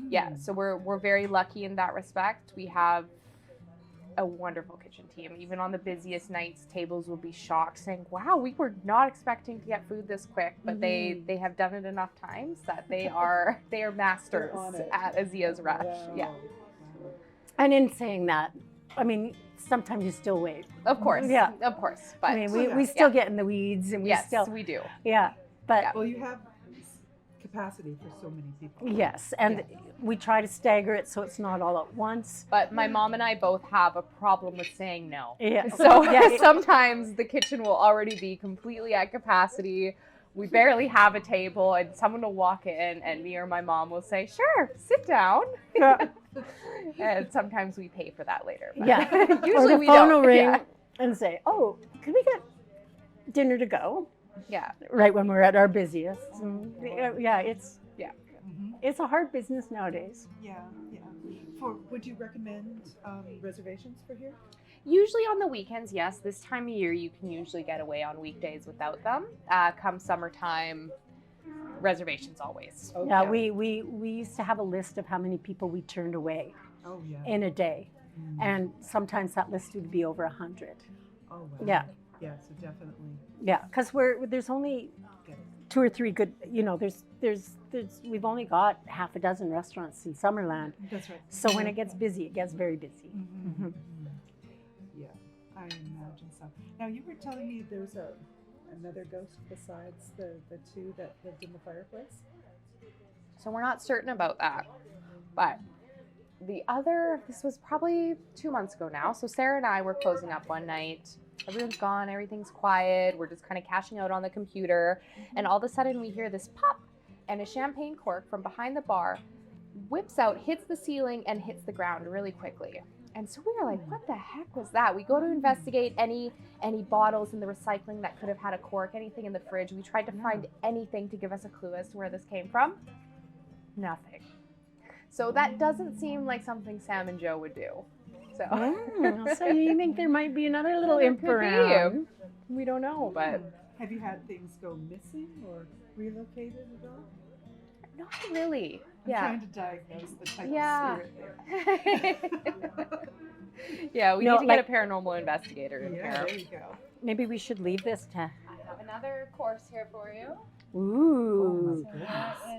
Yeah, so we're very lucky in that respect. We have a wonderful kitchen team. Even on the busiest nights, tables will be shocked, saying, "Wow, we were not expecting to get food this quick." But they have done it enough times that they are masters on it. at Azia's Rush. Wow. Yeah, And in saying that, I mean, sometimes you still wait. of course. Yeah. Of course. But I mean, Oh, yeah. we still get in the weeds, and we yes, still, we do. yeah. But Yeah. Well, you have capacity for so many people. yes, and we try to stagger it so it's not all at once. But my mom and I both have a problem with saying no. Yeah. So yeah, sometimes the kitchen will already be completely at capacity. We barely have a table, and someone will walk in, and me or my mom will say, "Sure, sit down." yeah. And sometimes we pay for that later. But Yeah. usually Or the we phone don't. will ring Yeah. and say, "Oh, can we get dinner to go?" Yeah. Right when we're at our busiest. And, yeah, Mhm. it's a hard business nowadays. Yeah, yeah. Would you recommend reservations for here? Usually on the weekends, yes. This time of year, you can usually get away on weekdays without them. Come summertime, reservations always. Okay. Yeah, we used to have a list of how many people we turned away Oh yeah. in a day, Mm. and sometimes that list would be over 100. Oh wow. Yeah. Yeah. So definitely. Yeah, because there's only Yeah. 2 or 3 good. You know, we've only got half a dozen restaurants in Summerland, That's right. so when it gets busy, it gets very busy. Mhm. Mhm. Yeah, I imagine so. Now you were telling me there's another ghost besides the two that lived in the fireplace. So we're not certain about that. But this was probably 2 months ago now. So Sarah and I were closing up one night. Everyone's gone, everything's quiet. We're just kind of cashing out on the computer. And all of a sudden we hear this pop, and a champagne cork from behind the bar whips out, hits the ceiling, and hits the ground really quickly. And so we were like, what the heck was that? We go to investigate any bottles in the recycling that could have had a cork, anything in the fridge. We tried to find anything to give us a clue as to where this came from. Nothing. So that doesn't seem like something Sam and Joe would do. So, So you think there might be another little There imp could be. around? We don't know, but Have you had things go missing or relocated at all? not really. I'm Yeah. trying to diagnose the type Yeah. of spirit there. Yeah, we No, need to like- get a paranormal investigator in Yeah, here. there you go. Maybe we should leave this to. I have another course here for you. Ooh. So here is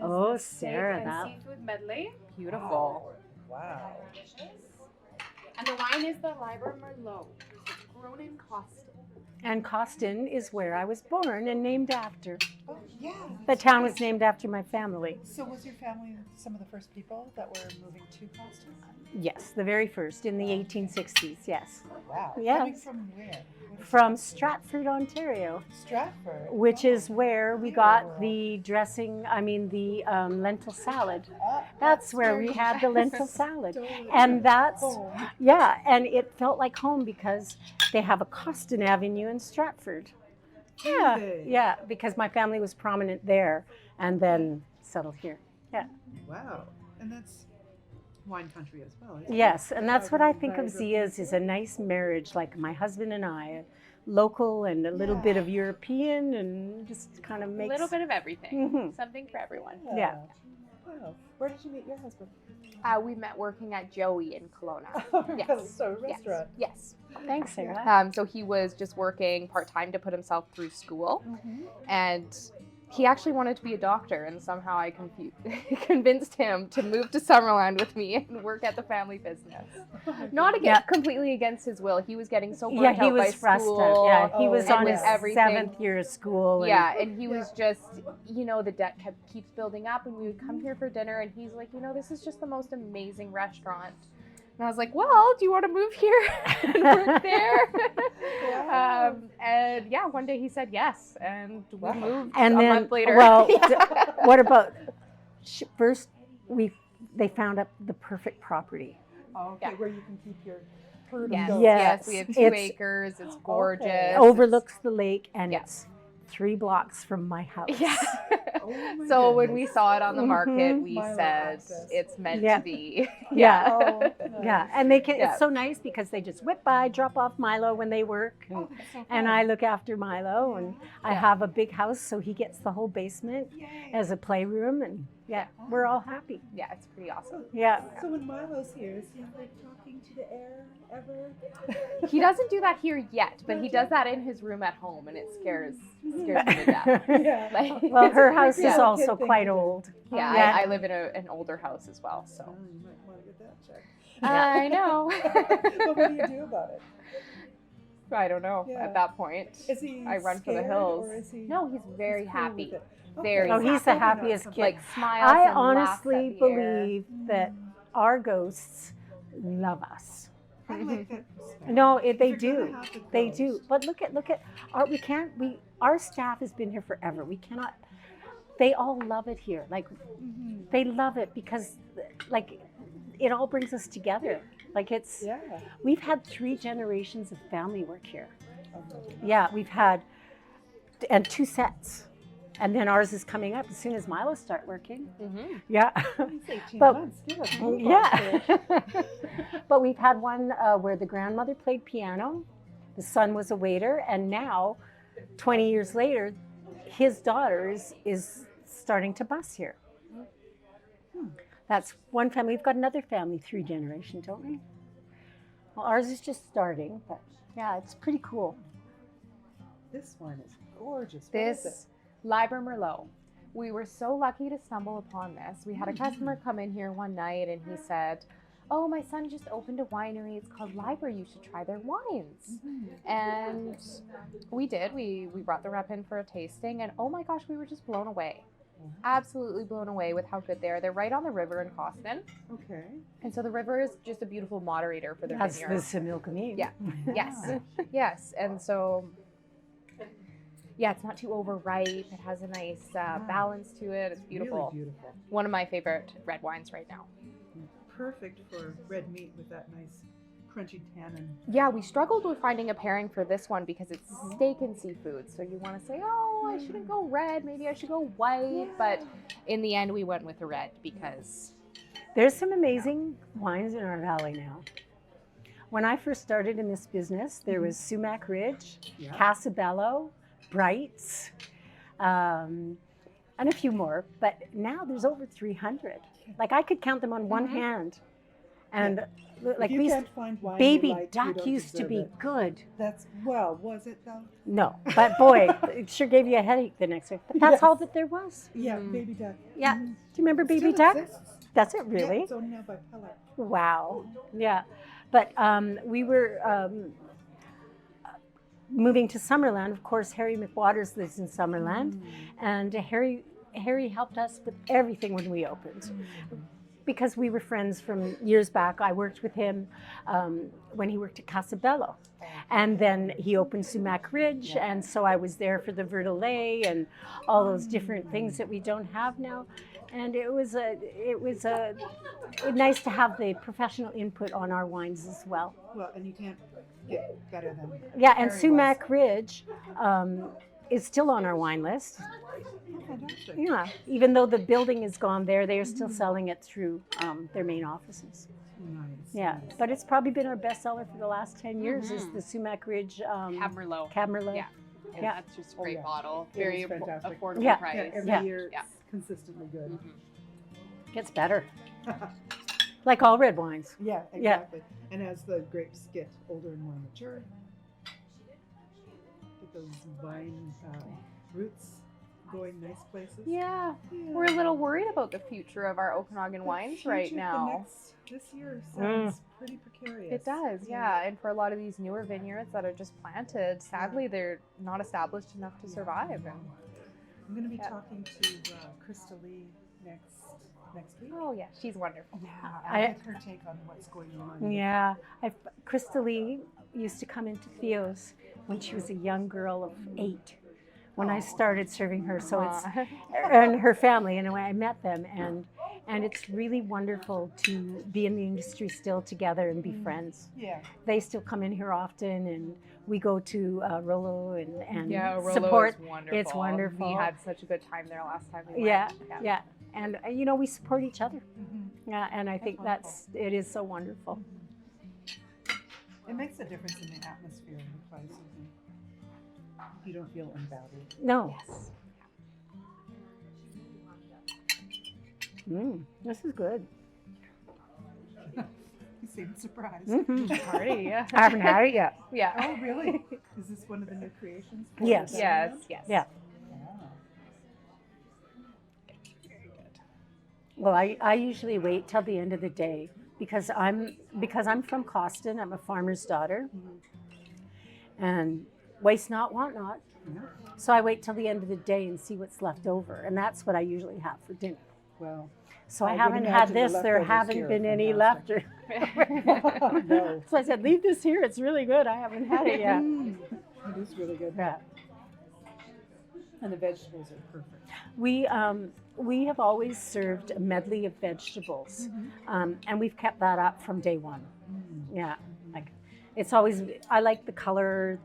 Oh, the steak Sarah, and that- seafood medley. Beautiful. Wow. Delicious. And the wine is the Liber Merlot. It's grown in Coston. And Coston is where I was born and named after. Oh yeah. The that's town right. was named after my family. So was your family some of the first people that were moving to Coston? Yes, the very first in the 1860s, yes. Wow. Yes. Coming from where? What is From Stratford, Ontario, it? Stratford. which is where we got Beautiful. the lentil salad. Ah, That's where we very had the lentil nice. salad. Totally And that's, home. yeah, and it felt like home because they have a Coston Avenue in Stratford. Yeah, they? yeah, because my family was prominent there and then settled here. Wow. And that's wine country as well. Isn't Yes, and that's what I Vibrant, think of vibrant Zia's is a nice marriage, like my husband and I, local and a little bit Yeah. of European, and just kind of A makes little bit of everything. Mhm. Something for everyone. Yeah. Wow. Where did you meet your husband? We met working at Joey in Kelowna. Yes. So a restaurant. Yes. Thanks, Sarah. So he was just working part-time to put himself through school. Mm-hmm. And he actually wanted to be a doctor, and somehow I convinced him to move to Summerland with me and work at the family business. Not completely against his will. He was getting so burnt Yeah, out he was by frustrated. school. Yeah, he Oh, was and on with his everything. 7th year of school. And Yeah, and he was just, the debt keeps building up, and we would come here for dinner, and he's like, this is just the most amazing restaurant. And I was like, well, do you want to move here and work there? Wow. And yeah, one day he said yes, and we Wow. moved And a then, month later. well, Yeah. what about first? They found up the perfect property. Oh, okay, Yeah. where you can keep your herd Yes, of goats. Yes, we have 2 it's- acres. It's gorgeous. Okay. It overlooks the lake, and Yeah. it's 3 blocks from my house. Yeah. Oh my So when we goodness. saw it on the market, Mhm. we Milo said access. it's meant Yeah. to be. Yeah. Oh, Yeah, nice. and they can. Yeah. It's so nice because they just whip by, drop off Milo when they work, and, Oh, that's so and fun. I look after Milo, and I Yeah. have a big house, so he gets the whole basement Yay. as a playroom, and Yeah, we're all happy. Yeah, it's pretty awesome. Yeah. So when Milo's here, is he like talking to the air ever? He doesn't do that here yet, but he does that in his room at home, and it scares me to death. Yeah. Like, Well, her house Yeah. is also Kid thing quite to do. old. yeah, Yeah. I live in an older house as well, so Oh, you might want to get that checked. I know. But what do you do about it? I don't know. Yeah. At that point, Is he I run for the scared, hills. or is he? No, he's very cool happy. with it? Very Oh, he's the Maybe not happiest so kid. like smiles. I and laughs honestly at the air. believe that our ghosts love us. I like that perspective. No, they If you're do. gonna have the They do. ghost, But look at our staff has been here forever. We cannot. They all love it here. Like they love it because like it all brings us together. Like it's Yeah. we've had 3 generations of family work here. Okay. Yeah, we've had and 2 sets. And then ours is coming up as soon as Milo start working. Mhm. Yeah. It's 18 But- months. Give us more Yeah. there. But we've had one where the grandmother played piano, the son was a waiter, and now, 20 years later, his daughter is starting to bus here. That's one family. We've got another family, 3 generation, don't we? Well, ours is just starting, but yeah, it's pretty cool. This one is gorgeous. What is it? This Liber Merlot. We were so lucky to stumble upon this. We had a customer come in here one night and he said, "Oh, my son just opened a winery. It's called Liber. You should try their wines." And we did. We brought the rep in for a tasting, and oh my gosh, we were just blown away. Absolutely blown away with how good they are. They're right on the river in Coston, Okay. and so the river is just a beautiful moderator for their That's vineyard. the Similkameen. Yeah. Yes, yes, and so yeah, it's not too overripe. It has a nice balance to it. It's beautiful. Really beautiful. One of my favorite red wines right now. perfect for red meat with that nice crunchy tannin. Yeah, we struggled with finding a pairing for this one because it's steak and seafood. So you want to say, oh, I shouldn't go red. Maybe I should go white. But in the end, we went with the red because There's some amazing wines in our valley now. When I first started in this business, there was Sumac Ridge, Yeah. Casabello, Brights, and a few more. But now there's over 300. Like I could count them on one hand. And like if you we, can't find wine you Baby like, you Duck don't used to deserve be it. good. That's, well, was it though? No, but boy, it sure gave you a headache the next week. But that's Yes. all that there was. Yeah, Mm. baby duck. Yeah. Mhm. Do you remember Baby Still Duck? exists. That's it, Yeah, really? it's only now by pellet. Wow. Yeah. But we were moving to Summerland. Of course, Harry McWaters lives in Summerland. And Harry helped us with everything when we opened. Because we were friends from years back. I worked with him when he worked at Casabello. And then he opened Sumac Ridge. And so I was there for the Verdelet and all those different things that we don't have now. And it was nice to have the professional input on our wines as well. Well, and you can't get better than Yeah, and Harry Sumac Ridge is still on our wine list. Oh, fantastic. Yeah, even though the building is gone there, they are still selling it through their main offices. Nice. Yeah, but it's probably been our bestseller for the last 10 years is the Sumac Ridge Cab Merlot. Cab Merlot. Yeah. Yeah. That's just a Oh, great yeah. bottle. It Very is fantastic. affordable Yeah. price. Yeah, every Yeah. year Yeah. it's consistently good. Gets better, like all red wines. Yeah, Yeah. exactly. And as the grapes get older and more mature, get those vine roots going nice places. Yeah. Yeah. We're a little worried about the future of our Okanagan wines right Future, now. This year sounds pretty precarious. It does, yeah. And for a lot of these newer vineyards that are just planted, sadly, they're not established enough to survive. And, I'm going to be Yeah. talking to Krista Lee next week. oh, yeah, she's wonderful. Yeah, I- I'll get her take on what's going on. Yeah, Krista Lee used to come into Theo's when she was a young girl of 8 when I started serving her. So it's and her family, and I met them, and it's really wonderful to be in the industry still together and be friends. Yeah. They still come in here often, and we go to Rollo and yeah, Rolo support. is wonderful. It's wonderful. We had such a good time there last time we went. Yeah. And we support each other. Mm-hmm. Yeah, and I think it is so wonderful. It makes a difference in the atmosphere of the place. You don't feel unbothered. No. Yes. This is good. You seem surprised. Party, yeah. I haven't had it yet. Yeah. Oh, really? Is this one of the new creations? Yes. Yes, yes. Yeah. Wow. Well, I usually wait till the end of the day because I'm from Coston. I'm a farmer's daughter, and waste not, want not. Yeah. So I wait till the end of the day and see what's left over, and that's what I usually have for dinner. Well, So I I would haven't had imagine the this. There leftovers haven't here been are any left. fantastic. No. So I said, leave this here. It's really good. I haven't had it yet. It is really good. Yeah. And the vegetables are perfect. We have always served a medley of vegetables, and we've kept that up from day one. Yeah, like it's always. I like the color,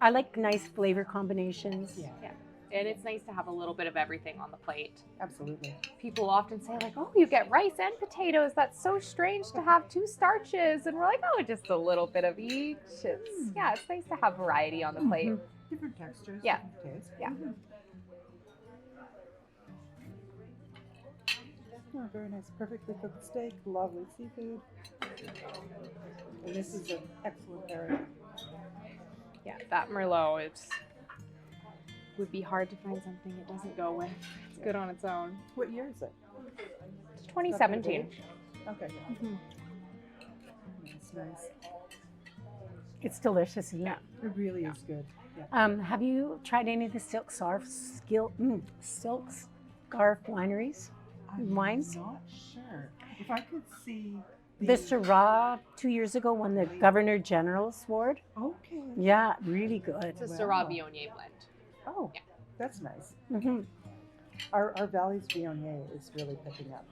I like nice flavor combinations. Yeah, And it's nice to have a little bit of everything on the plate. absolutely. People often say like, oh, you get rice and potatoes. That's so strange to have two starches. And we're like, oh, just a little bit of each. It's nice to have variety on the plate. Different textures. Yeah. Different tastes. Yeah. Oh, very nice. Perfectly cooked steak, lovely seafood. And this is an excellent area. Yeah, that Merlot would be hard to find something it doesn't go with. It's good on its own. What year is it? It's 2017. Okay. It's nice. It's delicious, isn't it? It really is good. Yeah. Have you tried any of the silk scarf wineries? Wines? I'm not sure. If I could see The Syrah 2 years ago won the Governor General's Award. Okay. Yeah, really good. It's a Wow. Syrah Viognier blend. Oh, Yeah. that's nice. hmm Our Valley's Viognier is really picking up.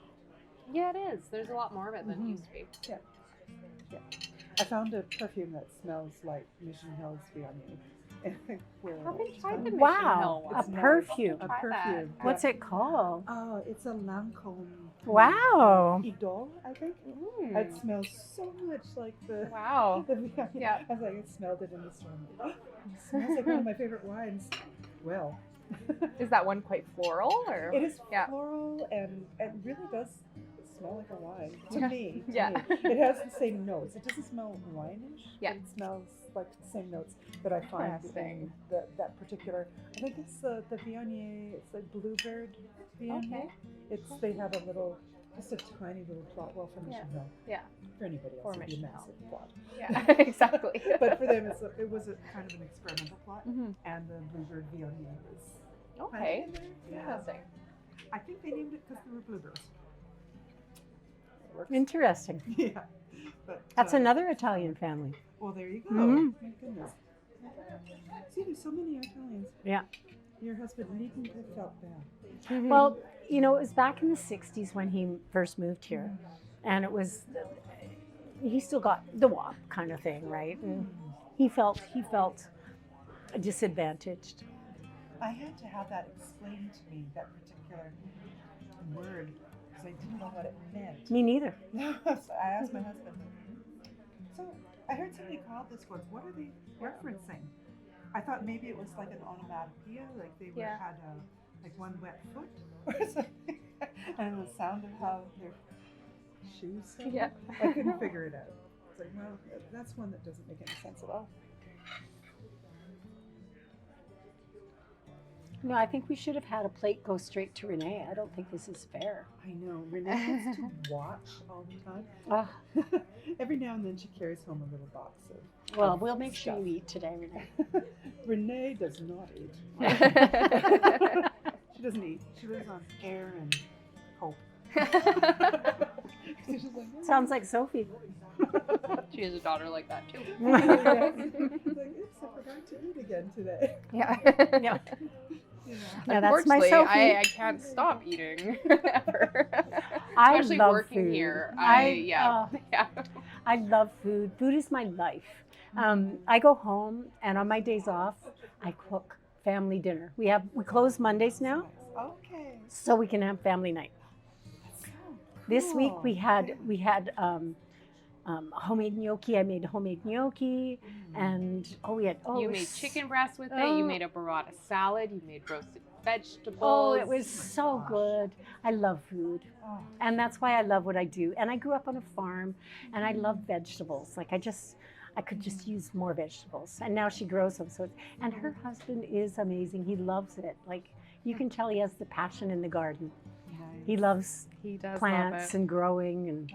Yeah, it is. There's a lot more of it than it used to be. Yeah. I found a perfume that smells like Mission Hills Viognier. Where I haven't tried the Mission Wow, Hill a one. It's nice. perfume. A Try that. perfume. What's it called? Oh, it's a Lancôme. Wow. Idol, I think. Mm. It smells so much like the Wow. the Viognier. Yeah. I was like, I smelled it in the store. It smells like one of my favorite wines. Well, Is that one quite floral or? it is Yeah. floral and it really does smell like a wine to Yeah. me. To Yeah. me. It has the same notes. It doesn't smell wine-ish. Yeah. But it smells like the same notes that I find Interesting. in that particular. I think it's the Viognier. It's like Bluebird Viognier. Okay. They have a little, just a tiny little plot. Well, for Mission Hill. Yeah. For anybody else, For it'd be a Mission Hill. massive plot. Yeah, exactly. But for them, it was a kind of an experimental plot, Mhm. and the Bluebird Viognier was Okay. kind of in there. Yeah. Interesting. I think they named it because there were bluebirds. It works. Interesting. Yeah. But, That's another Italian family. Well, there you go. Mhm. My goodness. See, there's so many Italians. Yeah. Your husband needn't have felt bad. Well, it was back in the 60s when he first moved here. And it was, he still got the WAP kind of thing, right? And he felt disadvantaged. I had to have that explained to me, that particular word, because I didn't know what it meant. Me neither. So I asked my husband, so I heard somebody called this once. What are they referencing? I thought maybe it was like an onomatopoeia, like they Yeah. had like one wet foot or something, and the sound of how their shoes sounded. Yeah. I couldn't figure it out. It's like, well, that's one that doesn't make any sense at all. No, I think we should have had a plate go straight to Renee. I don't think this is fair. I know. Renee wants to watch all the time. Ah, Every now and then she carries home a little box of. well, of we'll make sure stuff. you eat today, Renee. Renee does not eat. She doesn't eat. She lives on air and hope. She's just like, "Oh." Sounds like Sophie. She has a daughter like that too. She's like, oops, I forgot to eat again today. Yeah. Yeah. You know. Yeah, that's my Unfortunately, Sophie. I can't stop eating ever. I Especially love working food. here. Yeah. Yeah. I love food. Food is my life. I go home and on my days off, I cook family dinner. We close Mondays now, Okay. so we can have family night. So This week cool. we had homemade gnocchi. I made homemade gnocchi, and You made chicken breast with it. You made a burrata salad. You made roasted vegetables. Oh, it was so good. I love food. Oh, And that's why I love what I do. And I grew up on a farm, and I love vegetables. Like I could just use more vegetables. And now she grows them. And her husband is amazing. He loves it. Like you can tell he has the passion in the garden. nice. He loves He does plants love it. and growing and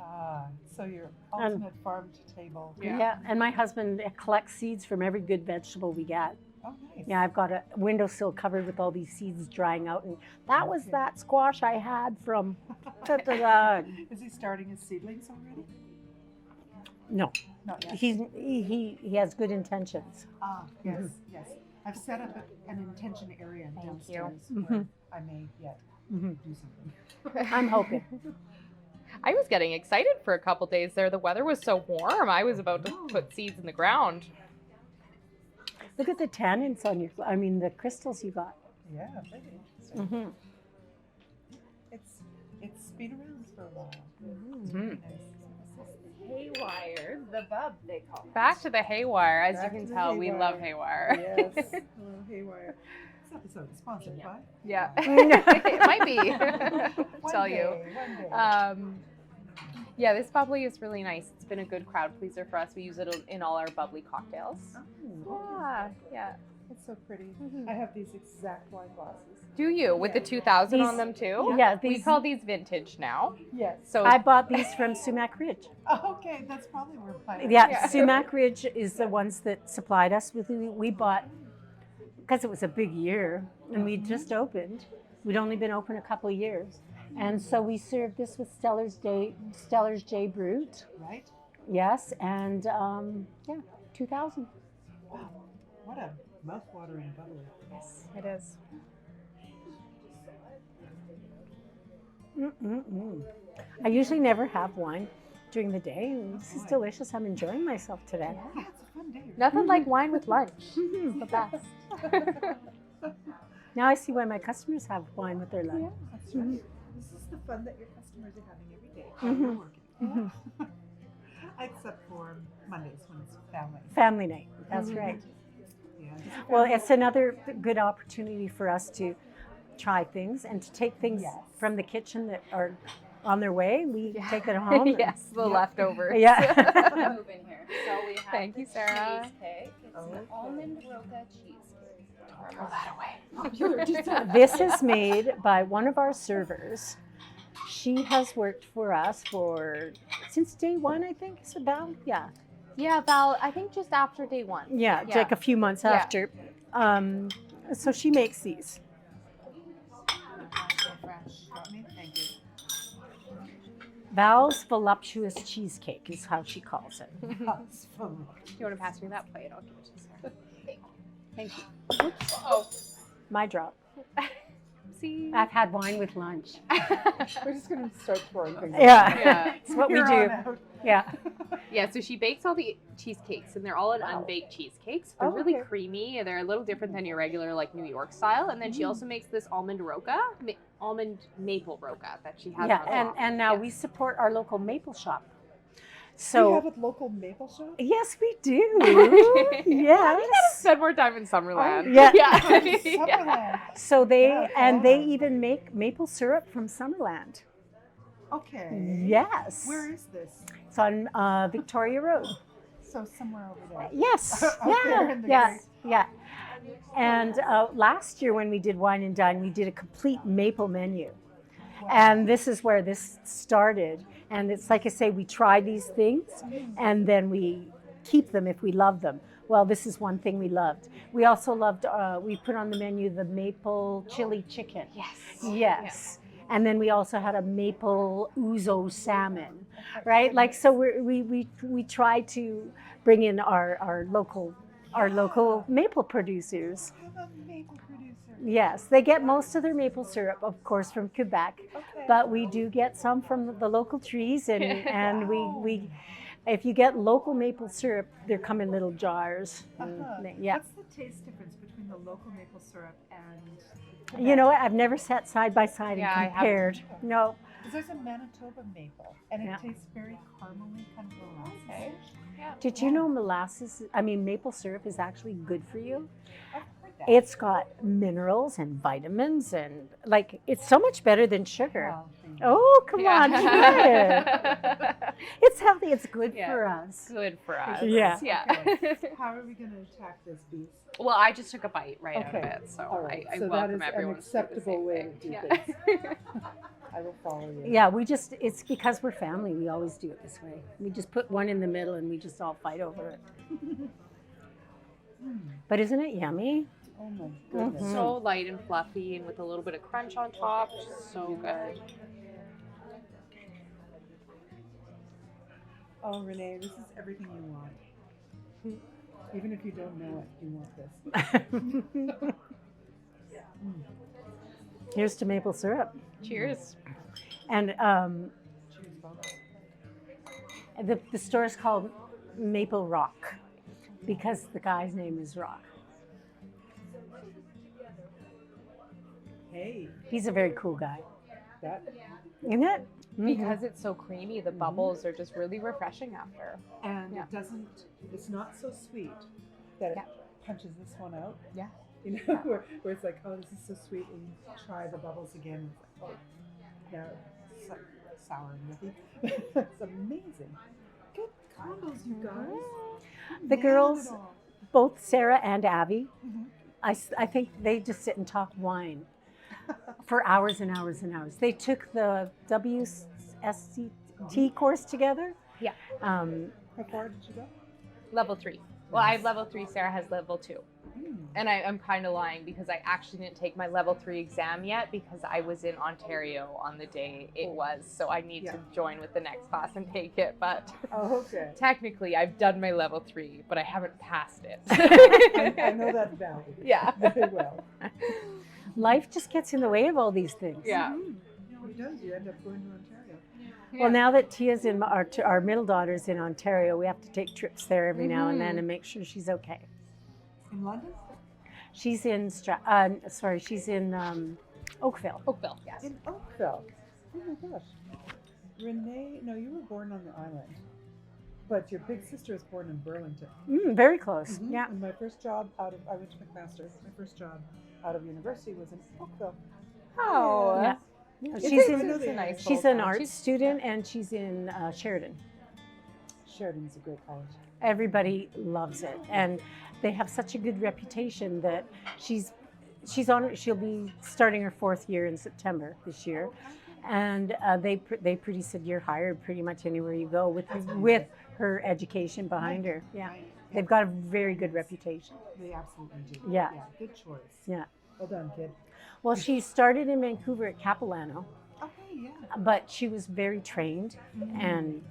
So your ultimate farm to table. Yeah. And my husband collects seeds from every good vegetable we get. Oh, nice. Yeah, I've got a windowsill covered with all these seeds drying out, and that was that squash I had from. Is he starting his seedlings already? No, Not yet. he has good intentions. Yes, yes. I've set up an intention area Thank downstairs you. where I may yet Mhm. do something. I'm hoping. I was getting excited for a couple days there. The weather was so warm. I was about to put seeds in the ground. Look at the tannins on the crystals you got. Yeah, very interesting. Mm-hmm. It's been around for a while. It's Mm-hmm. really nice. Haywire, the bub they call it. Back to the haywire. As Back you to can the tell, we love haywire. haywire. Yes. Well, haywire. This episode is sponsored by. Yeah. It might be. One Tell you. day, one day. Yeah, this bubbly is really nice. It's been a good crowd pleaser for us. We use it in all our bubbly cocktails. Oh, Yeah. it's so pretty. Mhm. I have these exact wine glasses. Do you? With the 2000 on them too? Yeah, We call these vintage now. Yes. So I bought these from Sumac Ridge. Okay, that's probably where my. Yeah, Sumac Ridge is the ones that supplied us with. We bought because it was a big year, and we just opened. We'd only been open a couple of years, and so we served this with Stellar's J Brut. Right? Yes, and 2000. Wow. What a mouth-watering bubbly. yes, it is. Mm-mm-mm. I usually never have wine during the day, and this is delicious. I'm enjoying myself today. Yeah, it's a fun day. Nothing like wine with lunch. Mhm. The best. Now I see why my customers have wine with their lunch. Yeah, that's right. This is the fun that your customers are having every day while Mhm. you're working. Mhm. Except for Mondays when it's family. Family night. That's Mhm. right. Yeah. Well, it's another good opportunity for us to try things and to take things Yes. from the kitchen that are on their way. We Yeah. take it home. and- yes, the Yep. leftovers. Yeah. Move in here. So we have Thank you, the Sarah. cheesecake. It's Okay. an almond roca cheesecake. Throw that away. Popular just This is made by one of our servers. She has worked for us since day one, I think. It's about, yeah. Yeah, Val, I think just after day one. Yeah, Yeah. like a few months Yeah. after. So she makes these. Fresh. Got me? Thank you. Val's voluptuous cheesecake is how she calls it. That's fun. You want to pass me that plate? I'll give it to Sarah. Thank you. Oh, My drop. see. I've had wine with lunch. We're just going to start pouring things. Yeah, Yeah. it's what we Here do. on out. Yeah. Yeah, so she bakes all the cheesecakes, and they're all an unbaked cheesecakes. They're Oh, really okay. creamy. They're a little different than your regular like New York style. And then she also makes this almond roca, almond maple roca that she has. Yeah, on and, top. and now Yeah. we support our local maple shop. Do So you have a local maple shop? yes, we do. You Yes. spend more time in Summerland. Yeah. yeah. Summerland. So they Yeah, they yeah. even make maple syrup from Summerland. Okay. Yes. Where is this? It's on Victoria Road. So somewhere over there. Yes. Out there Yeah. in the Yeah. great- Yeah. And last year when we did Wine and Dine, we did a complete maple menu. Wow. And this is where this started. And it's like I say, we try these things and then we keep them if we love them. Well, this is one thing we loved. We also loved, we put on the menu the maple chili chicken. Yes. Yes. And then we also had a maple ouzo salmon, right? Like, so we try to bring in our local maple producers. I'm a maple producer. Yes, they get most of their maple syrup, of course, from Quebec, Okay. but we do get some from the local trees, and we if you get local maple syrup, they come in little jars. And yeah, What's the taste difference between the local maple syrup and you know what? I've never sat side by side Yeah, I and haven't. compared. No, Because there's a Manitoba maple, and it Yeah. tastes very caramely, kind of molasses. Okay. Yeah. Did you know maple syrup is actually good for you? I've heard that. It's got minerals and vitamins and like it's so much better than sugar. Healthy. Oh, come on, try it. Yeah. It's healthy. It's good Yeah. for us. Good for us. Yeah. Yeah. How are we going to attack this beast? Well, I just took a bite right out of Okay. it, so All right. I So that welcome is an everyone to do the acceptable same way thing. to do Yeah. I will follow you. Yeah, it's because we're family. We always do it this way. We just put one in the middle and we just all fight over it. But isn't it yummy? Oh my goodness. Mhm. So light and fluffy, and with a little bit of crunch on top. Just so good. Oh, Renee, this is everything you want. Even if you don't know it, you want this. Here's to maple syrup. Cheers. And Cheers, folks. the store is called Maple Rock because the guy's name is Rock. Hey, He's a very cool guy, that isn't it? Because it's so creamy, the bubbles are just really refreshing after. and Yeah. it's not so sweet that it Yeah. punches this one out. Yeah. You know, where it's like, oh, this is so sweet, and you try the bubbles again. It's like, oh, now it's like sour and nutty. It's amazing. Good combos, you guys. You The nailed girls- it all. Both Sarah and Abby, Mhm. I think they just sit and talk wine for hours and hours and hours. They took the WSCT course together. Yeah. How far did you go? Level 3. Well, I have level 3. Sarah has level 2. Mm. And I'm kind of lying because I actually didn't take my level 3 exam yet because I was in Ontario on the day it was. So I need to join with the next class and take it. But Oh, okay. technically, I've done my level 3, but I haven't passed it. I know that valley. Yeah. Very well. Life just gets in the way of all these things. Yeah. No, it does. You end up going to Ontario. Well, now that Tia's in our middle daughter's in Ontario, we have to take trips there every now and then and make sure she's okay. In London? She's in she's in Oakville. Oakville, yes. In Oakville. Oh my gosh. Renee, no, you were born on the island, but your big sister was born in Burlington. Very close. Mhm. Yeah. And my first job I went to McMaster. My first job out of university was in Oakville. Oh, Yeah. It's She's a- in- it's a nice She's little an town. art She's- student and she's in Sheridan. Sheridan's a great college. Everybody loves it, and they have such a good reputation that she'll be starting her 4th year in September this year, and they pretty said you're hired pretty much anywhere you go with her education behind her. Yeah, Right. they've got a very good reputation. They absolutely do. Yeah. Good choice. Yeah. Well done, kid. Well, she started in Vancouver at Capilano, Okay, yeah. but she was very trained, and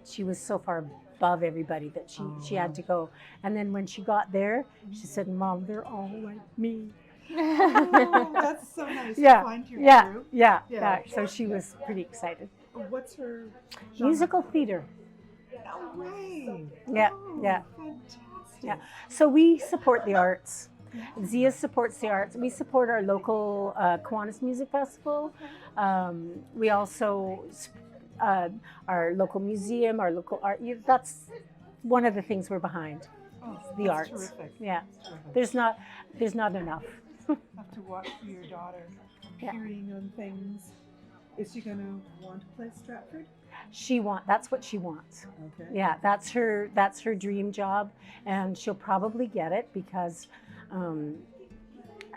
she was so far above everybody that she had to go. And then when she got there, she said, "Mom, they're all like me." Oh, that's so nice Yeah, to find your Yeah, group. yeah, Yeah. yeah. So she was pretty excited. What's her genre? Musical theater. No way. Yeah, Oh, yeah. Fantastic. Yeah. So we support the arts. Zia supports the arts. We support our local Kiwanis Music Festival. We also our local museum, our local art. That's one of the things we're behind. Oh, The that's arts. Terrific. Yeah. Terrific. There's not enough. Have to watch for your daughter Yeah. appearing on things. Is she going to want to play Stratford? That's what she wants. Okay. Yeah, that's her dream job, and she'll probably get it because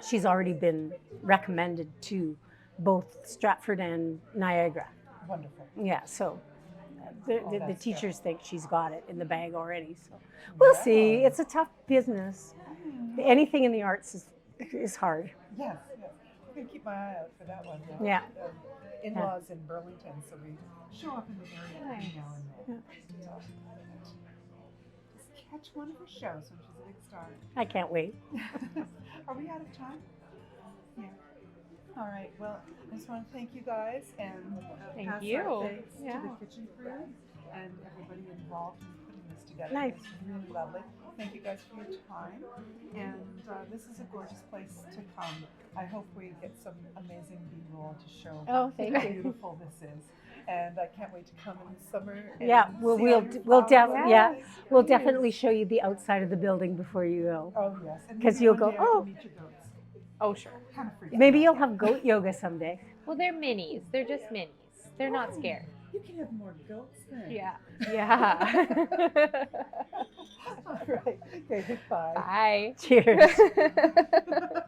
she's already been recommended to both Stratford and Niagara. Wonderful. Yeah, so the that's teachers think she's got it in the bag already. So we'll see. Wow. It's a tough business. Anything in the arts is hard. Yes, yes. I'm going to keep my eye out for that one. Yeah. In-laws in Burlington, so we show up in the area every now and then. Just catch one of her shows when she's a big star. I can't wait. Are we out of time? Yeah. All right. Well, I just want to thank you guys and Thank pass you. our thanks Yeah. to the kitchen crew and everybody involved in putting this together. Nice. It's really lovely. Thank you guys for your time. And this is a gorgeous place to come. I hope we get some amazing B-roll to show Oh, thank how you. beautiful this is. And I can't wait to come in the summer. And Yeah, see all your we'll flowers. yeah, we'll please. definitely show you the outside of the building before you go. Oh yes. And 'Cause maybe you'll one go, day I can "Oh." meet your goats. Oh, sure. Kind of freaks Maybe me you'll out. have goat yoga someday. Well, they're minis. They're just minis. They're not Oh, scared. You can have more goats then. Yeah. Yeah. All right. Okay, goodbye. Bye. Cheers.